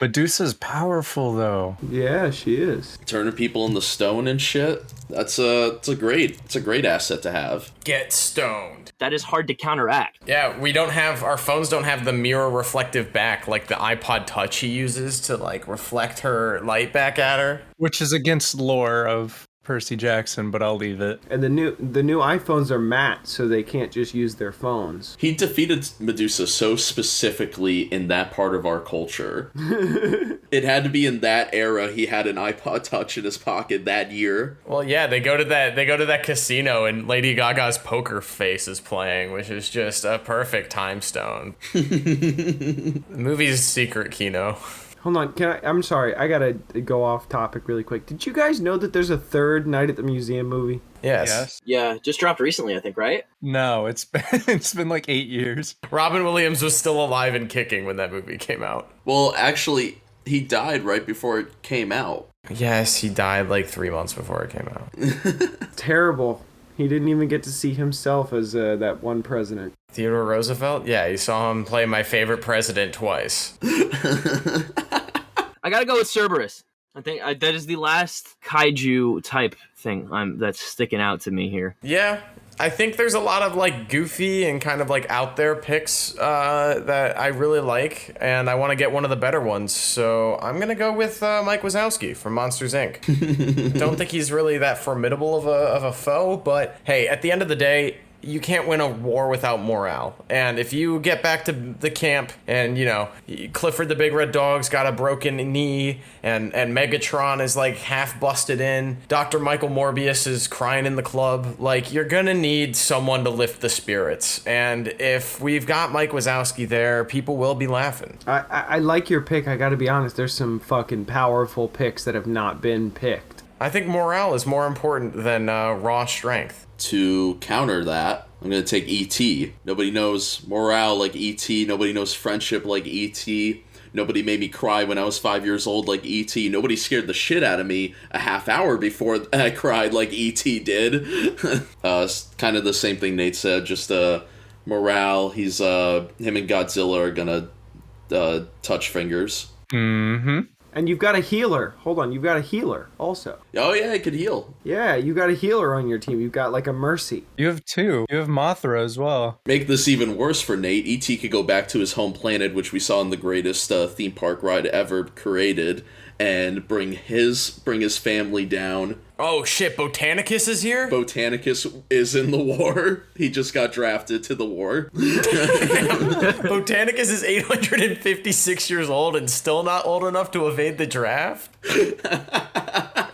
Medusa's powerful, though. Yeah, she is. Turning people into stone and shit. It's a great asset to have. Get stoned. That is hard to counteract. Yeah, our phones don't have the mirror reflective back like the iPod Touch he uses to like reflect her light back at her. Which is against lore of Percy Jackson, but I'll leave it. And the new iPhones are matte, so they can't just use their phones. He defeated Medusa so specifically in that part of our culture. It had to be in that era he had an iPod Touch in his pocket that year. Well, yeah, they go to that casino and Lady Gaga's Poker Face is playing, which is just a perfect time stone. The movie's secret, Kino. Hold on, I'm sorry, I gotta go off topic really quick. Did you guys know that there's a third Night at the Museum movie? Yes. Yeah, just dropped recently, I think, right? No, it's been like 8 years. Robin Williams was still alive and kicking when that movie came out. Well, actually, he died right before it came out. Yes, he died like 3 months before it came out. Terrible. He didn't even get to see himself as that one president. Theodore Roosevelt? Yeah, you saw him play my favorite president twice. I gotta go with Cerberus. I think that is the last kaiju type thing that's sticking out to me here. Yeah, I think there's a lot of like goofy and kind of like out there picks that I really like, and I want to get one of the better ones. So I'm gonna go with Mike Wazowski from Monsters Inc. Don't think he's really that formidable of a foe, but hey, at the end of the day, you can't win a war without morale. And if you get back to the camp and, you know, Clifford the Big Red Dog's got a broken knee and Megatron is like half busted in, Dr. Michael Morbius is crying in the club, like you're gonna need someone to lift the spirits. And if we've got Mike Wazowski there, people will be laughing. I like your pick, I gotta be honest. There's some fucking powerful picks that have not been picked. I think morale is more important than raw strength. To counter that, I'm going to take E.T. Nobody knows morale like E.T. Nobody knows friendship like E.T. Nobody made me cry when I was 5 years old like E.T. Nobody scared the shit out of me a half hour before I cried like E.T. did. Kind of the same thing Nate said, just morale. Him and Godzilla are going to touch fingers. Mm-hmm. And you've got a healer. Hold on, you've got a healer also. Oh yeah, it could heal. Yeah, you got a healer on your team. You've got like a Mercy. You have two. You have Mothra as well. Make this even worse for Nate. E.T. could go back to his home planet, which we saw in the greatest theme park ride ever created, and bring his family down. Oh shit, Botanicus is here? Botanicus is in the war. He just got drafted to the war. Botanicus is 856 years old and still not old enough to evade the draft?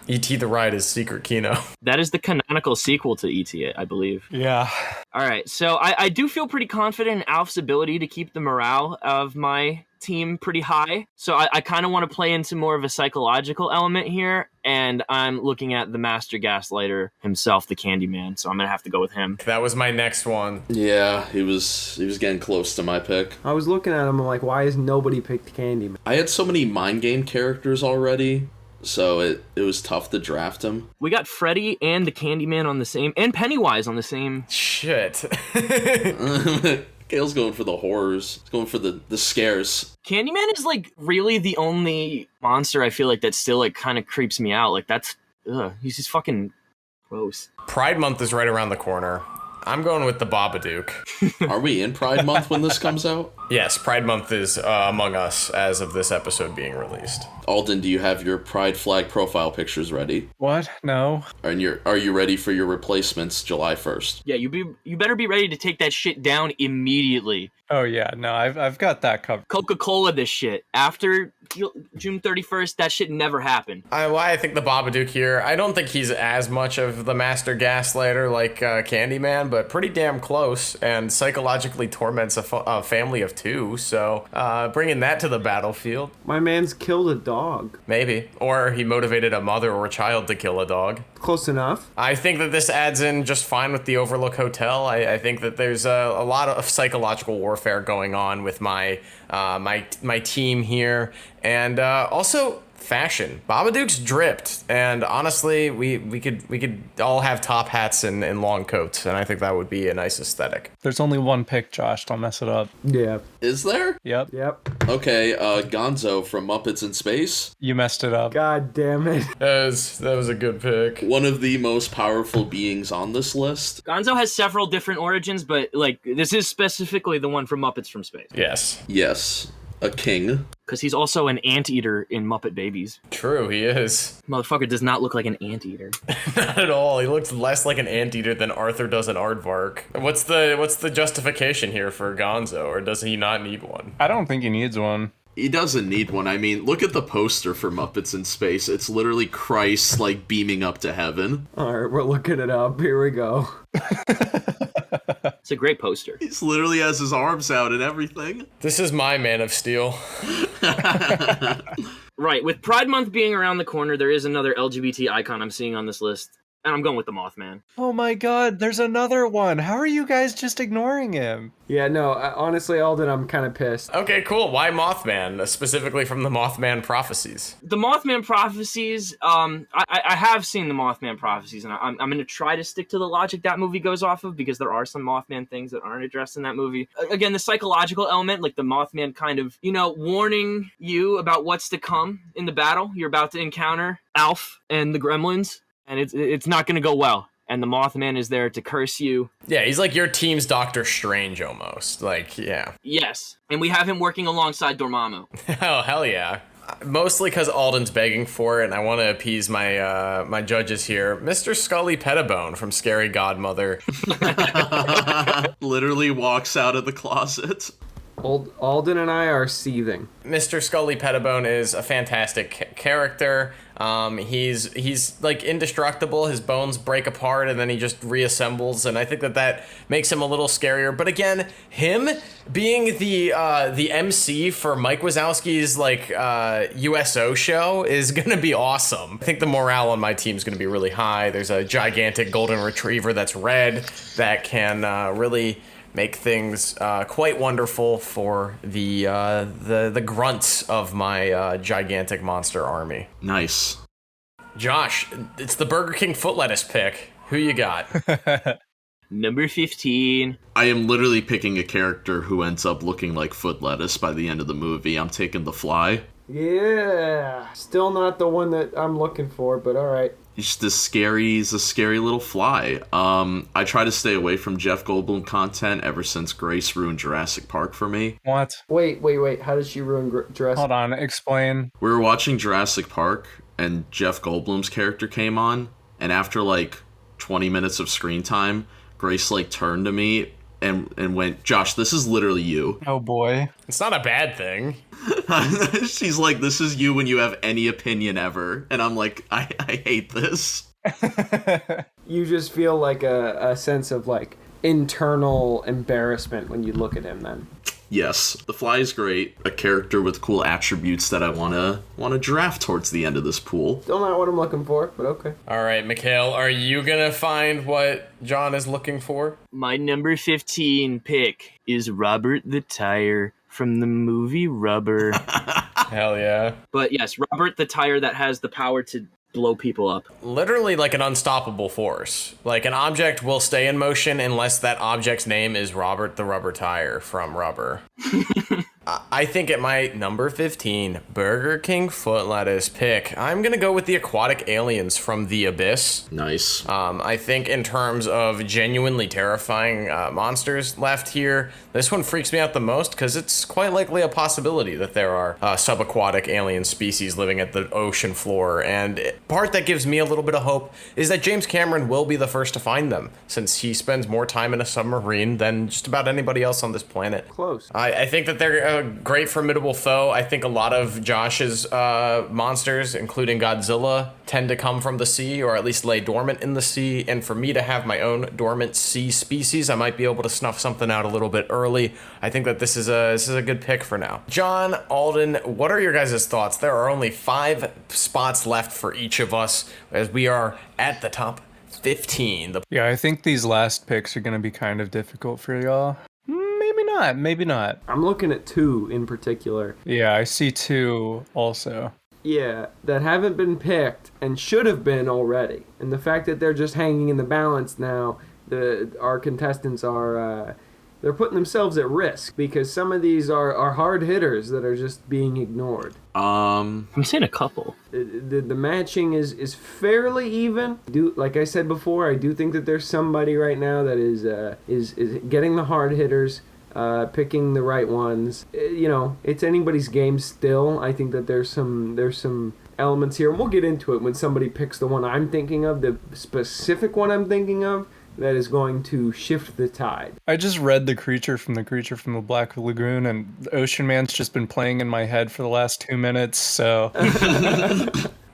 E.T. the Ride is Secret Kino. That is the canonical sequel to E.T., I believe. Yeah. All right, so I do feel pretty confident in Alf's ability to keep the morale of my team pretty high. So I kind of want to play into more of a psychological element here, and I'm looking at the master gaslighter himself, the Candyman. So I'm gonna have to go with him. That was my next one. Yeah, he was getting close to my pick. I was looking at him, I'm like, why has nobody picked Candyman? I had so many mind game characters already, so it was tough to draft him. We got Freddy and the Candyman on the same, and Pennywise on the same. Shit. Gail's going for the horrors. He's going for the scares. Candyman is like really the only monster I feel like that still like kind of creeps me out. Like he's just fucking gross. Pride Month is right around the corner. I'm going with the Babadook. Are we in Pride Month when this comes out? Yes, Pride Month is among us as of this episode being released. Alden, do you have your Pride flag profile pictures ready? What? No. And are you ready for your replacements July 1st? Yeah, you better be ready to take that shit down immediately. Oh yeah, no, I've got that covered. Coca-Cola this shit. After June 31st, that shit never happened. I think the Babadook here, I don't think he's as much of the master gaslighter like Candyman, but pretty damn close, and psychologically torments a family of two, so bringing that to the battlefield. My man's killed a dog. Maybe. Or he motivated a mother or a child to kill a dog. Close enough. I think that this adds in just fine with the Overlook Hotel. I think that there's a lot of psychological warfare going on with my team here. And also, fashion. Babadook's dripped, and honestly, we could all have top hats and long coats, and I think that would be a nice aesthetic. There's only one pick, Josh. Don't mess it up. Yeah. Is there? Yep. Okay, Gonzo from Muppets in Space. You messed it up. God damn it. That was a good pick. One of the most powerful beings on this list. Gonzo has several different origins, but like this is specifically the one from Muppets from Space. Yes. Yes, a king. Because he's also an anteater in Muppet Babies. True, he is. Motherfucker does not look like an anteater. Not at all. He looks less like an anteater than Arthur does an aardvark. What's the justification here for Gonzo, or does he not need one? I don't think he needs one. He doesn't need one. I mean, look at the poster for Muppets in Space. It's literally Christ, like, beaming up to heaven. Alright, we're looking it up. Here we go. It's a great poster. He's literally has his arms out and everything. This is my Man of Steel. Right, with Pride Month being around the corner, there is another LGBT icon I'm seeing on this list. And I'm going with the Mothman. Oh my god, there's another one. How are you guys just ignoring him? Yeah, no, honestly, Alden, I'm kind of pissed. Okay, cool. Why Mothman? Specifically from the Mothman prophecies. The Mothman prophecies, I have seen the Mothman prophecies, and I'm going to try to stick to the logic that movie goes off of, because there are some Mothman things that aren't addressed in that movie. Again, the psychological element, like the Mothman kind of, warning you about what's to come in the battle. You're about to encounter Alf and the Gremlins, and it's not going to go well. And the Mothman is there to curse you. Yeah, he's like your team's Doctor Strange almost. Like, yeah. Yes, and we have him working alongside Dormammu. Oh, hell yeah. Mostly because Alden's begging for it, and I want to appease my my judges here. Mr. Scully Pettibone from Scary Godmother. Literally walks out of the closet. Alden and I are seething. Mr. Scully Pettibone is a fantastic character. He's like indestructible. His bones break apart and then he just reassembles, and I think that makes him a little scarier. But again, him being the MC for Mike Wazowski's USO show is gonna be awesome. I think the morale on my team is gonna be really high. There's a gigantic golden retriever that's red that can really make things quite wonderful for the grunts of my gigantic monster army. Nice. Josh, it's the Burger King foot lettuce pick. Who you got? Number 15. I am literally picking a character who ends up looking like foot lettuce by the end of the movie. I'm taking the Fly. Yeah. Still not the one that I'm looking for, but alright. He's a scary little fly. I try to stay away from Jeff Goldblum content ever since Grace ruined Jurassic Park for me. What? Wait. How did she ruin Jurassic? Hold on, explain. We were watching Jurassic Park, and Jeff Goldblum's character came on, and after 20 minutes of screen time, Grace turned to me and went, "Josh, this is literally you." Oh boy. It's not a bad thing. She's like, "This is you when you have any opinion ever." And I'm like, I hate this. You just feel like a sense of internal embarrassment when you look at him then. Yes, the Fly is great. A character with cool attributes that I wanna draft towards the end of this pool. Still not what I'm looking for, but okay. All right, McHale, are you gonna find what John is looking for? My number 15 pick is Robert the Tire from the movie Rubber. Hell yeah. But yes, Robert the Tire that has the power to blow people up. Literally like an unstoppable force. Like an object will stay in motion unless that object's name is Robert the Rubber Tire from Rubber. I think at my number 15 Burger King foot lettuce pick, I'm gonna go with the aquatic aliens from The Abyss. Nice. I think in terms of genuinely terrifying monsters left here, this one freaks me out the most because it's quite likely a possibility that there are subaquatic alien species living at the ocean floor. And part that gives me a little bit of hope is that James Cameron will be the first to find them, since he spends more time in a submarine than just about anybody else on this planet. Close. I think that they're a great formidable foe. I think a lot of Josh's monsters, including Godzilla, tend to come from the sea, or at least lay dormant in the sea. And for me to have my own dormant sea species, I might be able to snuff something out a little bit early. I think that this is a good pick for now. John, Alden, what are your guys' thoughts? There are only 5 spots left for each of us, as we are at the top 15. Yeah, I think these last picks are going to be kind of difficult for y'all. Maybe not. I'm looking at 2 in particular. Yeah, I see 2 also. Yeah, that haven't been picked and should have been already. And the fact that they're just hanging in the balance now, our contestants are they're putting themselves at risk because some of these are hard hitters that are just being ignored. I'm seeing a couple. The matching is fairly even. Like I said before, I do think that there's somebody right now that is getting the hard hitters, picking the right ones. It's anybody's game still. I think that there's some elements here, and we'll get into it when somebody picks the one I'm thinking of, the specific one I'm thinking of, that is going to shift the tide. I just read The Creature from the Black Lagoon, and the Ocean Man's just been playing in my head for the last 2 minutes, so...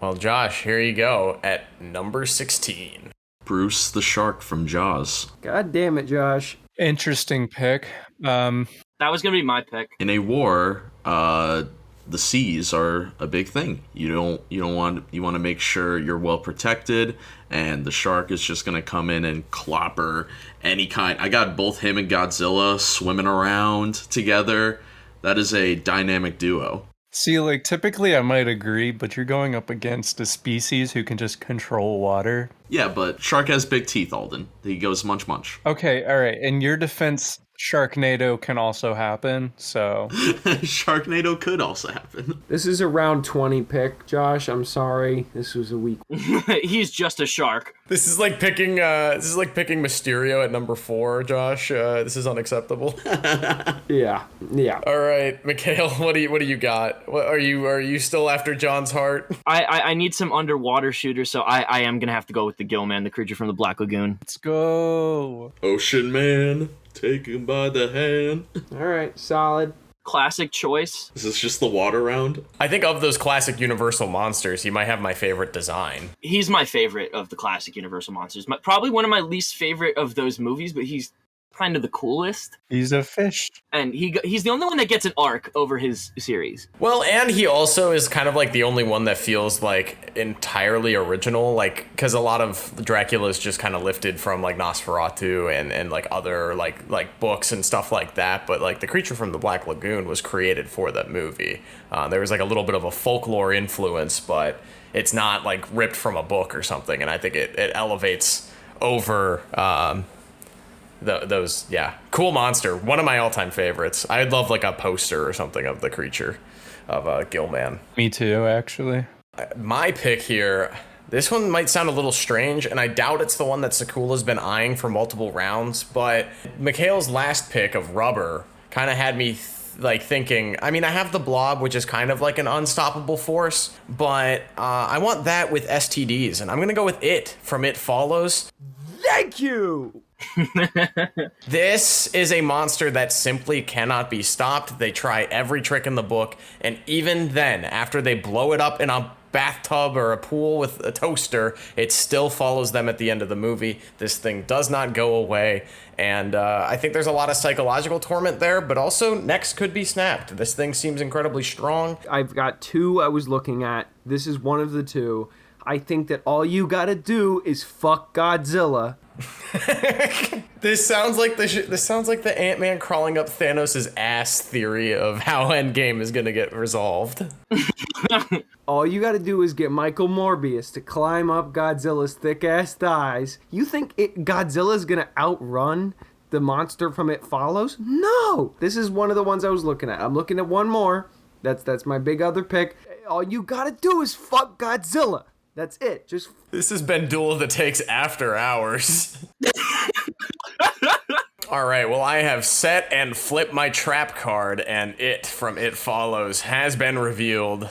Well, Josh, here you go at number 16. Bruce the Shark from Jaws. God damn it, Josh. Interesting pick. That was going to be my pick. In a war, the seas are a big thing. You want to make sure you're well protected, and the shark is just gonna come in and clobber any kind. I got both him and Godzilla swimming around together. That is a dynamic duo. See, like, typically I might agree, but you're going up against a species who can just control water. Yeah, but shark has big teeth, Alden. He goes munch munch. Okay, alright. In your defense, Sharknado can also happen, so... Sharknado could also happen. This is a round 20 pick, Josh. I'm sorry. This was a weak one. He's just a shark. This is like picking Mysterio at number 4, Josh. This is unacceptable. Yeah. All right, McHale, what do you got? What are you still after John's heart? I need some underwater shooters, so I am gonna have to go with the Gill Man, the creature from the Black Lagoon. Let's go! Ocean Man, take him by the hand. All right, solid. Classic choice. Is this just the water round? I think of those classic Universal monsters, he might have my favorite design. He's my favorite of the classic Universal monsters. Probably one of my least favorite of those movies, but he's kind of the coolest. He's a fish. And he's the only one that gets an arc over his series. Well, and he also is kind of like the only one that feels like entirely original, like, because a lot of Dracula is just kind of lifted from like Nosferatu and like other like books and stuff like that, but like the creature from the Black Lagoon was created for that movie. There was like a little bit of a folklore influence, but it's not like ripped from a book or something, and I think it elevates over those. Cool monster, one of my all-time favorites. I'd love like a poster or something of the creature of Gillman. Me too, actually. My pick here, this one might sound a little strange, and I doubt it's the one that Sakula's been eyeing for multiple rounds, but McHale's last pick of Rubber kind of had me thinking, I mean, I have the Blob, which is kind of like an unstoppable force, but I want that with STDs, and I'm gonna go with It from It Follows. Thank you! This is a monster that simply cannot be stopped. They try every trick in the book, and even then, after they blow it up in a bathtub or a pool with a toaster, it still follows them at the end of the movie. This thing does not go away, and I think there's a lot of psychological torment there, but also necks could be snapped. This thing seems incredibly strong. I've got two I was looking at. This is one of the two. I think that all you gotta do is fuck Godzilla. This sounds like the Ant-Man crawling up Thanos' ass theory of how Endgame is gonna get resolved. All you gotta do is get Michael Morbius to climb up Godzilla's thick-ass thighs. You think Godzilla's gonna outrun the monster from It Follows? No! This is one of the ones I was looking at. I'm looking at one more. That's my big other pick. All you gotta do is fuck Godzilla. That's it. Just... This has been Duel of the Takes after hours. All right, well, I have set and flipped my trap card, and It from It Follows has been revealed.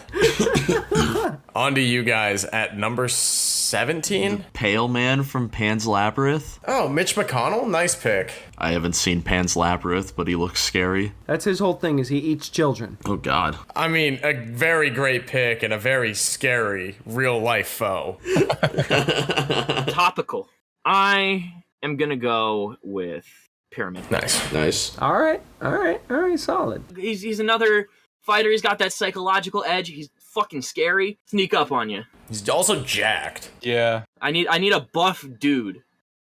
On to you guys at number 17. Pale Man from Pan's Labyrinth. Oh, Mitch McConnell? Nice pick. I haven't seen Pan's Labyrinth, but he looks scary. That's his whole thing, is he eats children. Oh, God. I mean, a very great pick and a very scary real-life foe. Topical. I am gonna go with Pyramid. Nice. All right, solid. He's another fighter. He's got that psychological edge. He's fucking scary. Sneak up on you. He's also jacked. Yeah. I need a buff dude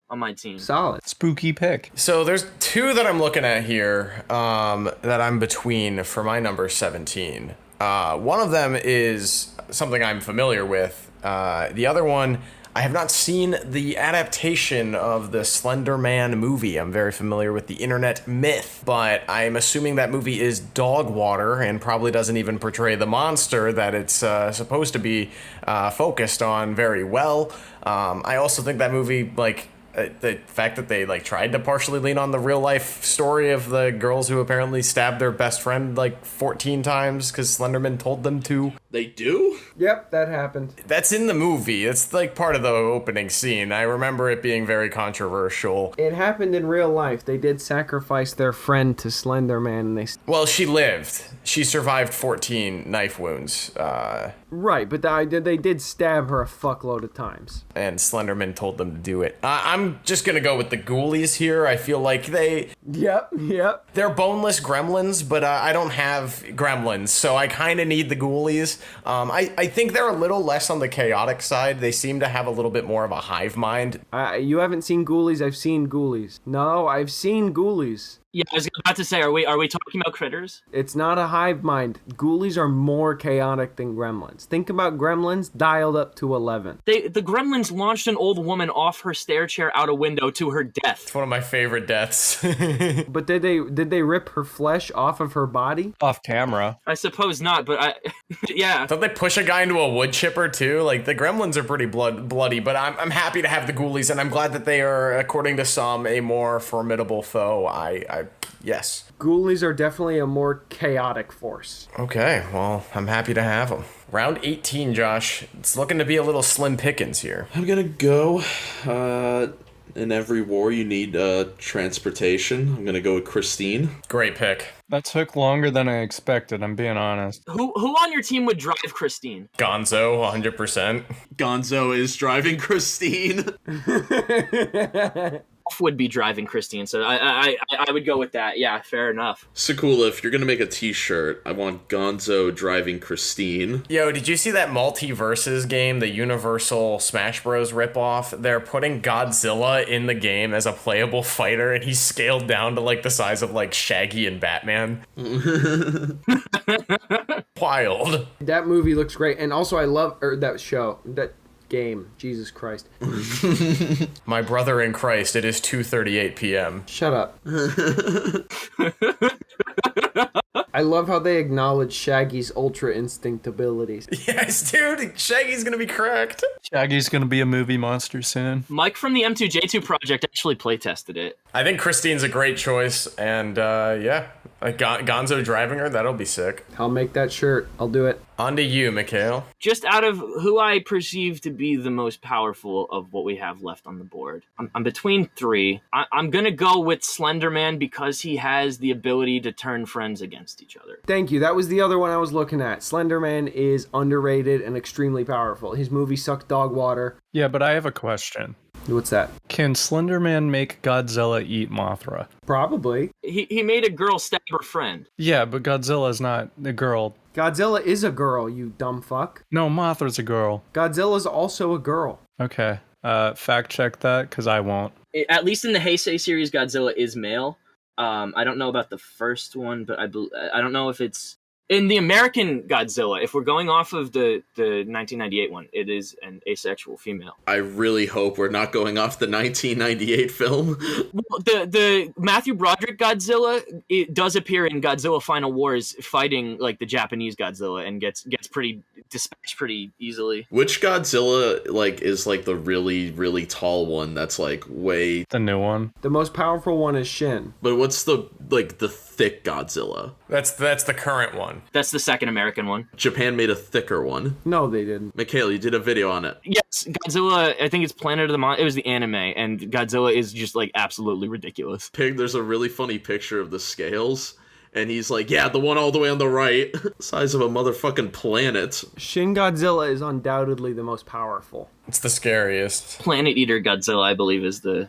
on my team. Solid. Spooky pick. So there's two that I'm looking at here that I'm between for my number 17. One of them is something I'm familiar with. The other one, I have not seen the adaptation of the Slender Man movie. I'm very familiar with the internet myth, but I'm assuming that movie is dog water and probably doesn't even portray the monster that it's supposed to be focused on very well. I also think that movie, like, the fact that they like tried to partially lean on the real life story of the girls who apparently stabbed their best friend like 14 times because Slenderman told them to. They do? Yep, that happened. That's in the movie. It's like part of the opening scene. I remember it being very controversial. It happened in real life. They did sacrifice their friend to Slender Man, and they... Well, she lived. She survived 14 knife wounds. Right, but they did stab her a fuckload of times. And Slenderman told them to do it. I'm just gonna go with the Ghoulies here. I feel like they're boneless gremlins, but I don't have gremlins, so I kind of need the Ghoulies. I think they're a little less on the chaotic side. They seem to have a little bit more of a hive mind. You haven't seen Ghoulies? I've seen Ghoulies. No, I've seen Ghoulies. Yeah, I was about to say, are we talking about critters? It's not a hive mind. Ghoulies are more chaotic than gremlins. Think about gremlins dialed up to 11. The gremlins launched an old woman off her stair chair out a window to her death. It's one of my favorite deaths. But did they rip her flesh off of her body? Off camera. I suppose not, but yeah. Don't they push a guy into a wood chipper too? Like, the gremlins are pretty bloody, but I'm happy to have the Ghoulies, and I'm glad that they are, according to some, a more formidable foe. Yes. Ghoulies are definitely a more chaotic force. Okay, well, I'm happy to have them. Round 18, Josh. It's looking to be a little slim pickings here. I'm gonna go, in every war you need transportation. I'm gonna go with Christine. Great pick. That took longer than I expected, I'm being honest. Who on your team would drive Christine? Gonzo, 100%. Gonzo is driving Christine. Would be driving Christine, so I would go with that. Yeah, fair enough. Sakula, if you're gonna make a t-shirt, I want Gonzo driving Christine. Yo, did you see that Multiverses game, the Universal Smash Bros. Ripoff? They're putting Godzilla in the game as a playable fighter, and he's scaled down to like the size of like Shaggy and Batman. Wild. That movie looks great, and also I love that game. Jesus Christ. My brother in Christ, it is 2:38 p.m. Shut up. I love how they acknowledge Shaggy's ultra instinct abilities. Yes, dude, Shaggy's gonna be cracked. Shaggy's gonna be a movie monster soon. Mike from the M2J2 project actually playtested it. I think Christine's a great choice, and Gonzo driving her, that'll be sick. I'll make that shirt. I'll do it. On to you, McHale. Just out of who I perceive to be the most powerful of what we have left on the board, I'm between three. I'm gonna go with Slenderman because he has the ability to turn friends against each other. Thank you. That was the other one I was looking at. Slenderman is underrated and extremely powerful. His movie sucked dog water. Yeah, but I have a question. What's that? Can Slenderman make Godzilla eat Mothra? Probably. He made a girl stab her friend. Yeah, but Godzilla's not a girl. Godzilla is a girl, you dumb fuck. No, Mothra's a girl. Godzilla's also a girl. Okay. Fact check that, because I won't. At least in the Heisei series, Godzilla is male. I don't know about the first one, but I don't know if it's... In the American Godzilla, if we're going off of the 1998 one, it is an asexual female. I really hope we're not going off the 1998 film. Well, the Matthew Broderick Godzilla, it does appear in Godzilla Final Wars fighting like the Japanese Godzilla and gets pretty dispatched pretty easily. Which Godzilla is the really, really tall one that's way... The new one. The most powerful one is Shin. But what's the thick Godzilla? That's the current one. That's the second American one. Japan made a thicker one. No, they didn't. McHale, you did a video on it. Yes, Godzilla, I think it's Planet of the Monsters. It was the anime, and Godzilla is just absolutely ridiculous. There's a really funny picture of the scales. And he's like, yeah, the one all the way on the right. Size of a motherfucking planet. Shin Godzilla is undoubtedly the most powerful. It's the scariest. Planet Eater Godzilla, I believe, is the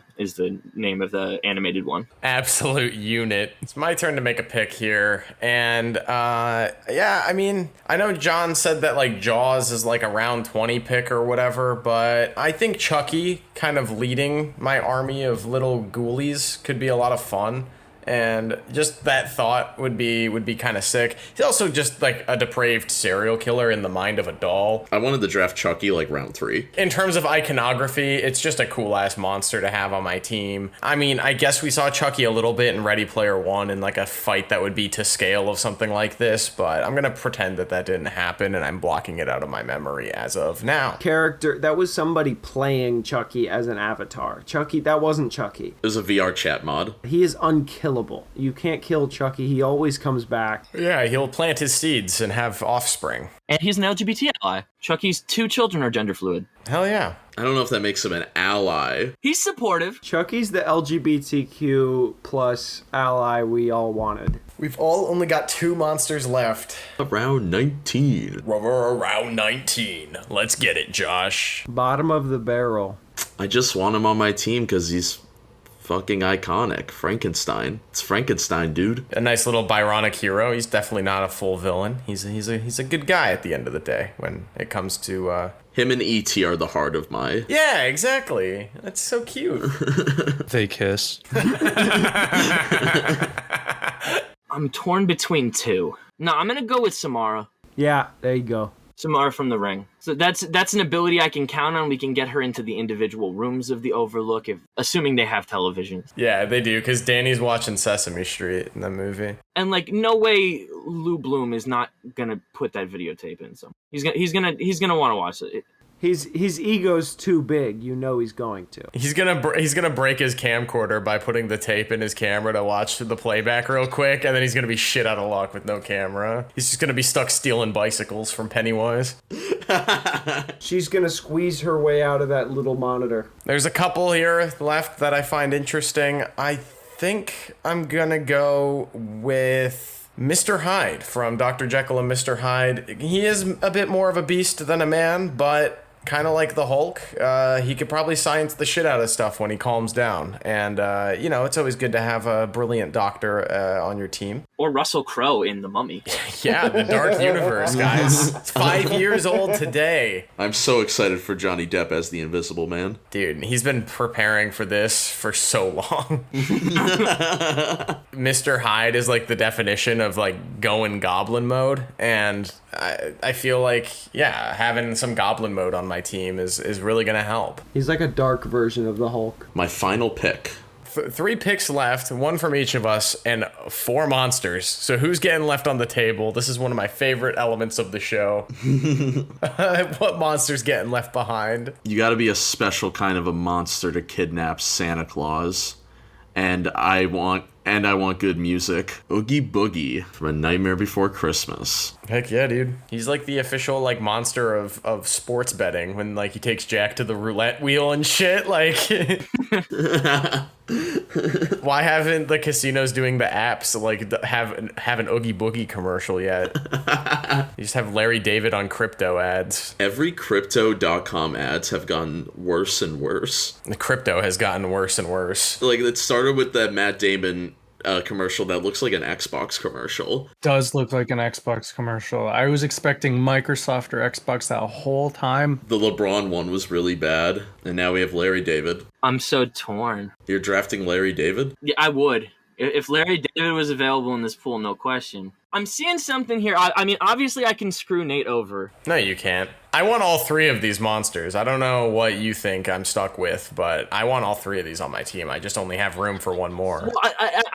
name of the animated one. Absolute unit. It's my turn to make a pick here. And, I mean, I know John said that, Jaws is, a round 20 pick or whatever, but I think Chucky kind of leading my army of little ghoulies could be a lot of fun. And just that thought would be kind of sick. He's also just like a depraved serial killer in the mind of a doll. I wanted to draft Chucky like round 3. In terms of iconography, it's just a cool ass monster to have on my team. I mean, I guess we saw Chucky a little bit in Ready Player One in like a fight that would be to scale of something like this, but I'm gonna pretend that didn't happen, and I'm blocking it out of my memory as of now. Character, that was somebody playing Chucky as an avatar. Chucky, that wasn't Chucky. It was a VR chat mod. He is unkillable. You can't kill Chucky. He always comes back. Yeah, he'll plant his seeds and have offspring. And he's an LGBT ally. Chucky's 2 children are gender fluid. Hell yeah. I don't know if that makes him an ally. He's supportive. Chucky's the LGBTQ plus ally we all wanted. We've all only got 2 monsters left. Round 19. Round 19. Let's get it, Josh. Bottom of the barrel. I just want him on my team because he's fucking iconic. Frankenstein. It's Frankenstein, dude. A nice little Byronic hero. He's definitely not a full villain. He's a good guy at the end of the day when it comes to Him and E.T. are the heart of my... Yeah, exactly. That's so cute. They kiss. I'm torn between 2. No, I'm gonna go with Samara. Yeah, there you go. Samara from The Ring. So that's an ability I can count on. We can get her into the individual rooms of the Overlook, assuming they have televisions. Yeah, they do, because Danny's watching Sesame Street in the movie. And like, no way Lou Bloom is not gonna put that videotape in. So he's gonna want to watch it. His ego's too big. You know he's going to. He's gonna break his camcorder by putting the tape in his camera to watch the playback real quick, and then he's gonna be shit out of luck with no camera. He's just gonna be stuck stealing bicycles from Pennywise. She's gonna squeeze her way out of that little monitor. There's a couple here left that I find interesting. I think I'm gonna go with Mr. Hyde from Dr. Jekyll and Mr. Hyde. He is a bit more of a beast than a man, but kind of like the Hulk, he could probably science the shit out of stuff when he calms down. And, it's always good to have a brilliant doctor on your team. Or Russell Crowe in The Mummy. Yeah, the Dark Universe, guys. It's 5 years old today. I'm so excited for Johnny Depp as the Invisible Man. Dude, he's been preparing for this for so long. Mr. Hyde is like the definition of like going goblin mode. And I feel like, yeah, having some goblin mode on my team is really going to help. He's like a dark version of the Hulk. My final pick. 3 picks left, 1 from each of us, and 4 monsters. So who's getting left on the table? This is one of my favorite elements of the show. What monster's getting left behind? You gotta be a special kind of a monster to kidnap Santa Claus. And I want good music. Oogie Boogie from A Nightmare Before Christmas. Heck yeah, dude. He's like the official like monster of sports betting when like he takes Jack to the roulette wheel and shit. Like, why haven't the casinos doing the apps like have an Oogie Boogie commercial yet? You just have Larry David on crypto ads. Every crypto.com ads have gotten worse and worse. The crypto has gotten worse and worse. Like, it started with that Matt Damon commercial that looks like an Xbox commercial. Does look like an Xbox commercial. I was expecting Microsoft or Xbox that whole time. The LeBron one was really bad, and now we have Larry David. I'm so torn. You're drafting Larry David? Yeah, I would. If Larry David was available in this pool, no question. I'm seeing something here. I mean, obviously I can screw Nate over. No, you can't. I want all 3 of these monsters. I don't know what you think I'm stuck with, but I want all 3 of these on my team. I just only have room for 1 more. Well,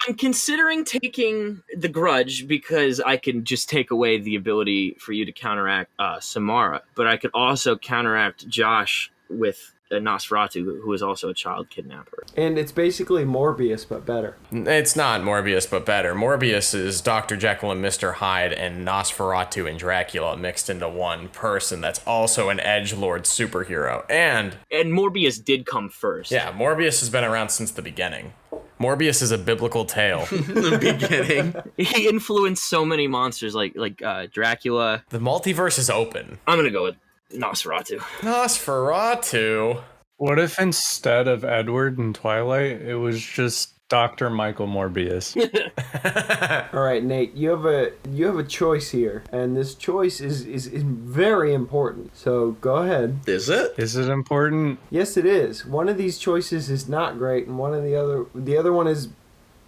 I'm considering taking the Grudge because I can just take away the ability for you to counteract Samara. But I could also counteract Josh with Nosferatu, who is also a child kidnapper. And it's basically Morbius, but better. It's not Morbius, but better. Morbius is Dr. Jekyll and Mr. Hyde and Nosferatu and Dracula mixed into one person that's also an edgelord superhero. And Morbius did come first. Yeah, Morbius has been around since the beginning. Morbius is a biblical tale. The beginning. He influenced so many monsters like Dracula. The multiverse is open. I'm gonna go with Nosferatu. Nosferatu? What if instead of Edward in Twilight, it was just Dr. Michael Morbius? All right, Nate, you have a choice here, and this choice is very important. So go ahead. Is it? Is it important? Yes, it is. One of these choices is not great, and the other one is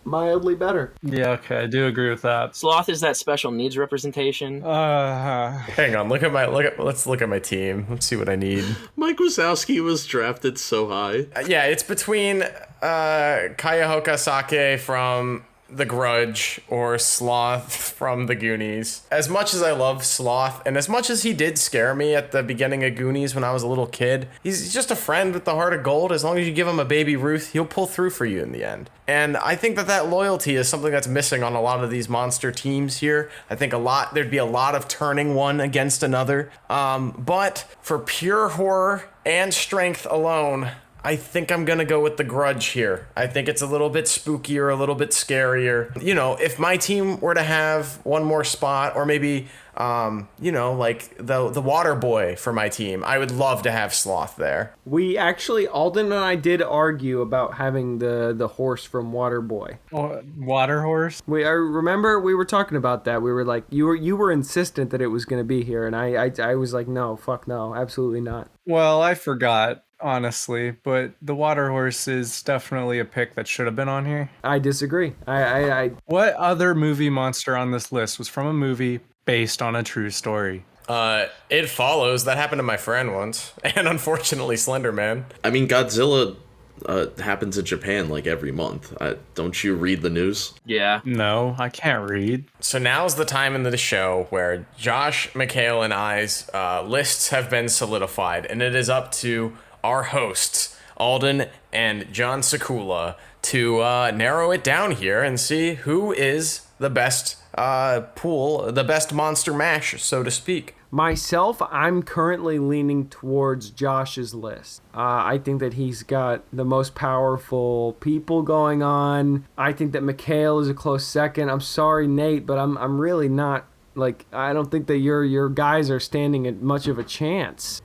mildly better. Yeah, okay, I do agree with that. Sloth is that special needs representation. Hang on, let's look at my team. Let's see what I need. Mike Wazowski was drafted so high. Yeah, it's between Cuyahoga Sake from The Grudge or Sloth from The Goonies. As much as I love Sloth, and as much as he did scare me at the beginning of Goonies when I was a little kid, he's just a friend with the heart of gold. As long as you give him a baby Ruth, he'll pull through for you in the end. And I think that loyalty is something that's missing on a lot of these monster teams here. I think there'd be a lot of turning one against another. But for pure horror and strength alone, I think I'm going to go with The Grudge here. I think it's a little bit spookier, a little bit scarier. You know, if my team were to have one more spot, or maybe, like the water boy for my team, I would love to have Sloth there. We actually, Alden and I did argue about having the horse from Waterboy. Water horse? I remember we were talking about that. We were like, you were insistent that it was going to be here, and I was like, no, fuck no, absolutely not. Well, I forgot, honestly, but the water horse is definitely a pick that should have been on here. I disagree. I What other movie monster on this list was from a movie based on a true story? It Follows. That happened to my friend once. And unfortunately, Slender Man. I mean, Godzilla happens in Japan like every month. Don't you read the news? Yeah. No, I can't read. So now's the time in the show where Josh, McHale, and I's lists have been solidified, and it is up to our hosts, Alden and John Sakula, to narrow it down here and see who is the best the best monster mash, so to speak. Myself, I'm currently leaning towards Josh's list. I think that he's got the most powerful people going on. I think that McHale is a close second. I'm sorry, Nate, but I'm really not, like, I don't think that your guys are standing at much of a chance.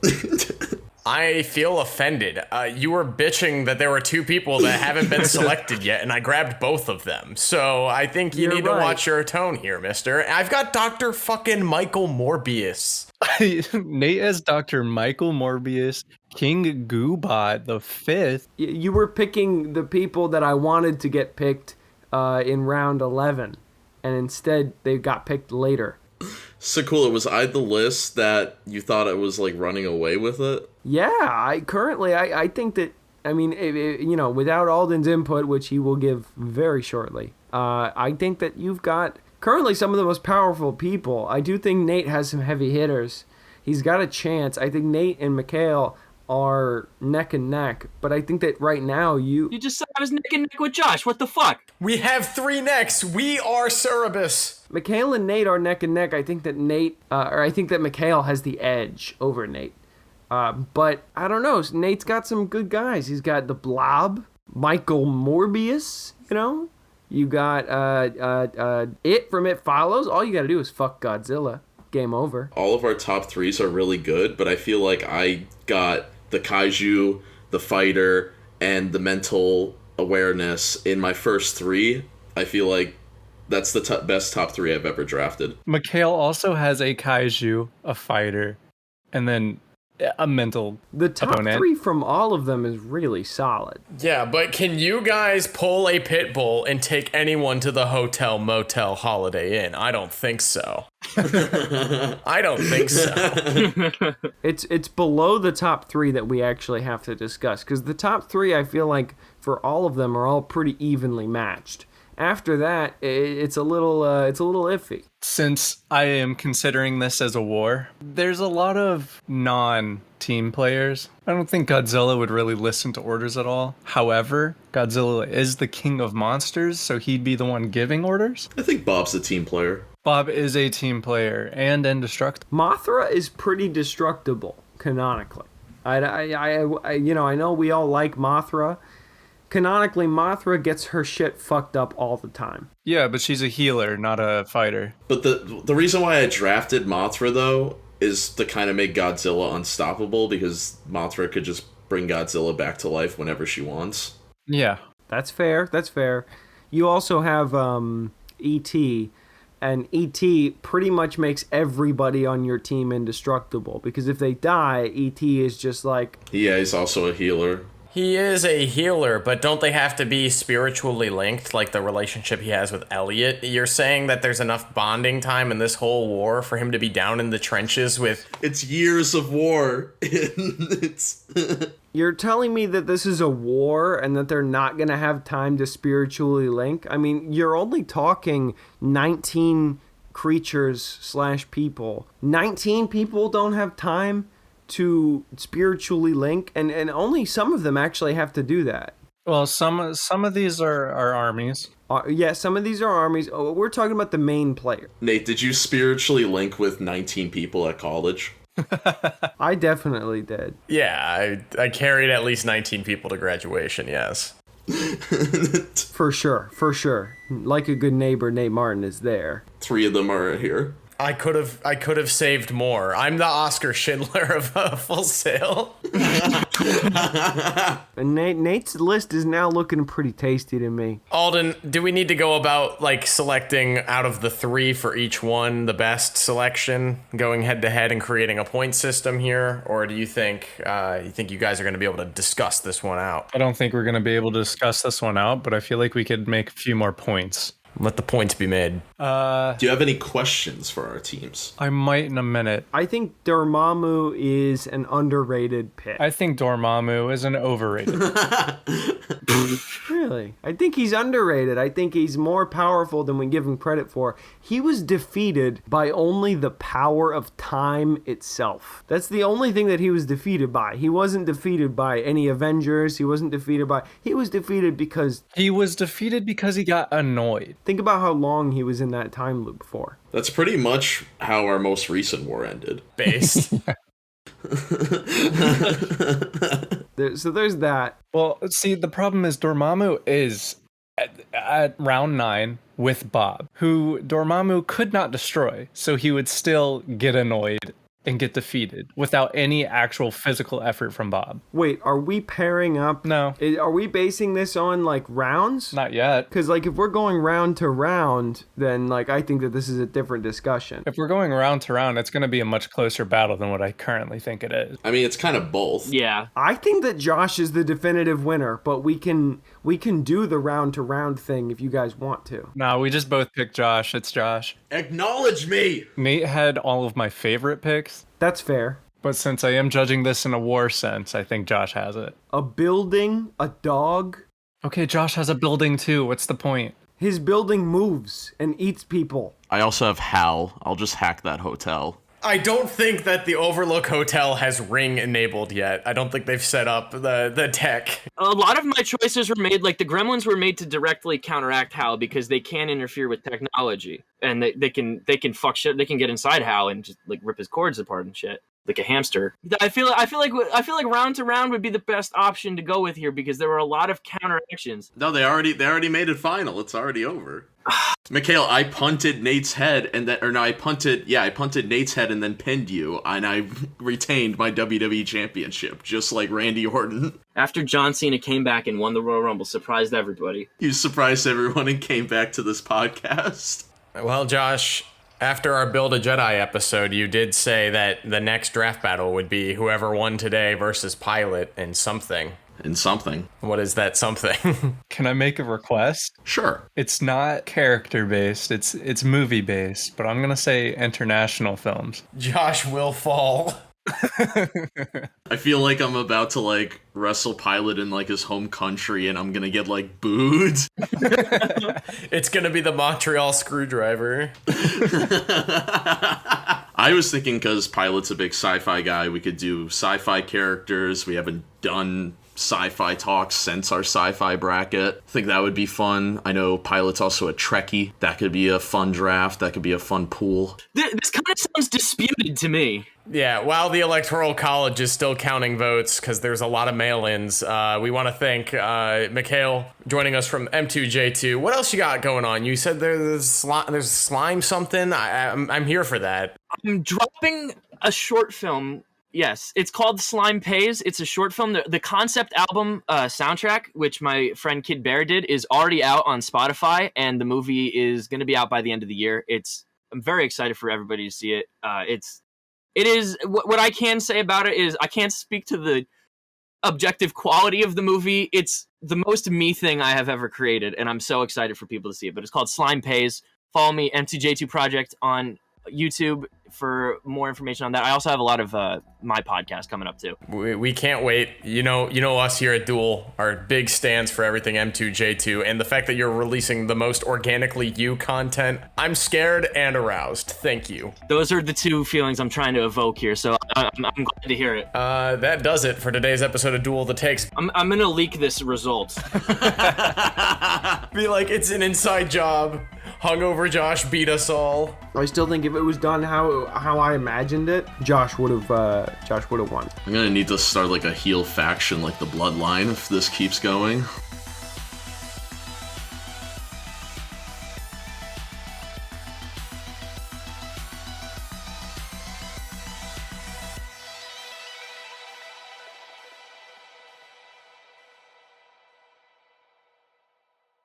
I feel offended. You were bitching that there were two people that haven't been selected yet, and I grabbed both of them. So I think you need to watch your tone here, mister. I've got Dr. fucking Michael Morbius. Nate as Dr. Michael Morbius, King Goobot the Fifth. You were picking the people that I wanted to get picked in round 11, and instead they got picked later. Sakula, was I the list that you thought I was like running away with it? Yeah, I think that, I mean, without Alden's input, which he will give very shortly, I think that you've got currently some of the most powerful people. I do think Nate has some heavy hitters. He's got a chance. I think Nate and McHale are neck and neck, but I think that right now you just said I was neck and neck with Josh. What the fuck? We have three necks. We are Cerebus. McHale and Nate are neck and neck. I think that McHale has the edge over Nate. But I don't know. Nate's got some good guys. He's got the Blob, Michael Morbius, You got It from It Follows. All you got to do is fuck Godzilla. Game over. All of our top threes are really good, but I feel like I got the kaiju, the fighter, and the mental awareness in my first three. I feel like that's the best top three I've ever drafted. McHale also has a kaiju, a fighter, and then a mental The top opponent. three from all of them is really solid. Yeah, but can you guys pull a pit bull and take anyone to the hotel, motel, Holiday Inn? I don't think so. I don't think so. It's below the top three that we actually have to discuss, because the top three, I feel like for all of them, are all pretty evenly matched. After that, it's a little iffy. Since I am considering this as a war, there's a lot of non-team players. I don't think Godzilla would really listen to orders at all. However, Godzilla is the king of monsters, so he'd be the one giving orders. I think Bob's a team player. Bob is a team player and indestructible. Mothra is pretty destructible canonically. I know we all like Mothra. Canonically, Mothra gets her shit fucked up all the time. Yeah, but she's a healer, not a fighter. But the reason why I drafted Mothra, though, is to kind of make Godzilla unstoppable, because Mothra could just bring Godzilla back to life whenever she wants. Yeah. That's fair. You also have E.T., and E.T. pretty much makes everybody on your team indestructible, because if they die, E.T. is just like... Yeah, he's also a healer. He is a healer, but don't they have to be spiritually linked, like the relationship he has with Elliot? You're saying that there's enough bonding time in this whole war for him to be down in the trenches with... It's years of war. It's... You're telling me that this is a war and that they're not going to have time to spiritually link? I mean, you're only talking 19 creatures / people. 19 people don't have time to spiritually link, and only some of them actually have to do that. Well, some of these are armies. Yeah, some of these are armies. Oh, we're talking about the main player. Nate, did you spiritually link with 19 people at college? I definitely did. Yeah, I carried at least 19 people to graduation, yes. For sure. Like a good neighbor, Nate Martin is there. 3 of them are here. I could have saved more. I'm the Oscar Schindler of Full Sail. And Nate's list is now looking pretty tasty to me. Alden, do we need to go about like selecting out of the 3 for each one the best selection, going head to head and creating a point system here, or do you think you guys are going to be able to discuss this one out? I don't think we're going to be able to discuss this one out, but I feel like we could make a few more points. Let the points be made. Do you have any questions for our teams? I might in a minute. I think Dormammu is an underrated pick. I think Dormammu is an overrated. Really? I think he's underrated. I think he's more powerful than we give him credit for. He was defeated by only the power of time itself. That's the only thing that he was defeated by. He wasn't defeated by any Avengers. He was defeated because... He was defeated because he got annoyed. Think about how long he was in that time loop for. That's pretty much how our most recent war ended. Based. So there's that. Well, see, the problem is Dormammu is at round 9 with Bob, who Dormammu could not destroy, so he would still get annoyed and get defeated without any actual physical effort from Bob. Wait, are we pairing up? No. Are we basing this on, like, rounds? Not yet. Because, like, if we're going round to round, then, like, I think that this is a different discussion. If we're going round to round, it's going to be a much closer battle than what I currently think it is. I mean, it's kind of both. Yeah. I think that Josh is the definitive winner, but we can do the round to round thing if you guys want to. No, we just both picked Josh. It's Josh. Acknowledge me! Nate had all of my favorite picks, That's fair. but since I am judging this in a war sense, I think Josh has it. A building, a dog. Okay, Josh has a building too. What's the point? His building moves and eats people. I also have Hal. I'll just hack that hotel. I don't think that the Overlook Hotel has Ring enabled yet. I don't think they've set up the tech. A lot of my choices were made, like the Gremlins were made to directly counteract Hal because they can interfere with technology and they can fuck shit. They can get inside Hal and just like rip his cords apart and shit. Like a hamster. I feel like round to round would be the best option to go with here because there were a lot of counteractions. No, they already made it final. It's already over. McHale, I punted Nate's head I punted Nate's head and then pinned you, and I retained my WWE championship, just like Randy Orton. After John Cena came back and won the Royal Rumble, surprised everybody. You surprised everyone and came back to this podcast. Well, Josh, after our Build a Jedi episode, you did say that the next draft battle would be whoever won today versus Pilot in something. In something. What is that something? Can I make a request? Sure. It's not character based, it's movie based, but I'm gonna say international films. Josh will fall. I feel like I'm about to like wrestle Pilot in like his home country and I'm gonna get like booed. It's gonna be the Montreal Screwdriver. I was thinking because Pilot's a big sci-fi guy, we could do sci-fi characters. We haven't done sci-fi talks since our sci-fi bracket. I think that would be fun. I know Pilot's also a Trekkie. That could be a fun draft. That could be a fun pool. This kind of sounds disputed to me. Yeah, while the Electoral College is still counting votes, because there's a lot of mail-ins, we want to thank McHale joining us from M2J2. What else you got going on? You said there's slime something? I'm here for that. I'm dropping a short film. Yes, it's called Slime Pays. It's a short film. The concept album soundtrack, which my friend Kid Bear did, is already out on Spotify, and the movie is going to be out by the end of the year. I'm very excited for everybody to see it. It is what I can say about it is I can't speak to objective quality of the movie, it's the most me thing I have ever created, and I'm so excited for people to see it. But it's called Slime Pays. Follow me, M2J2 Project, on YouTube for more information on that. I also have a lot of my podcast coming up too. We can't wait. You know us here at Duel are big stands for everything M2J2, and the fact that you're releasing the most organically you content, I'm scared and aroused. Thank you. Those are the two feelings I'm trying to evoke here, so I'm glad to hear it. That does it for today's episode of Duel the Takes. I'm gonna leak this result. Be like, it's an inside job. Hungover Josh beat us all. I still think if it was done how I imagined it, Josh would have won. I'm gonna need to start like a heel faction like the Bloodline if this keeps going.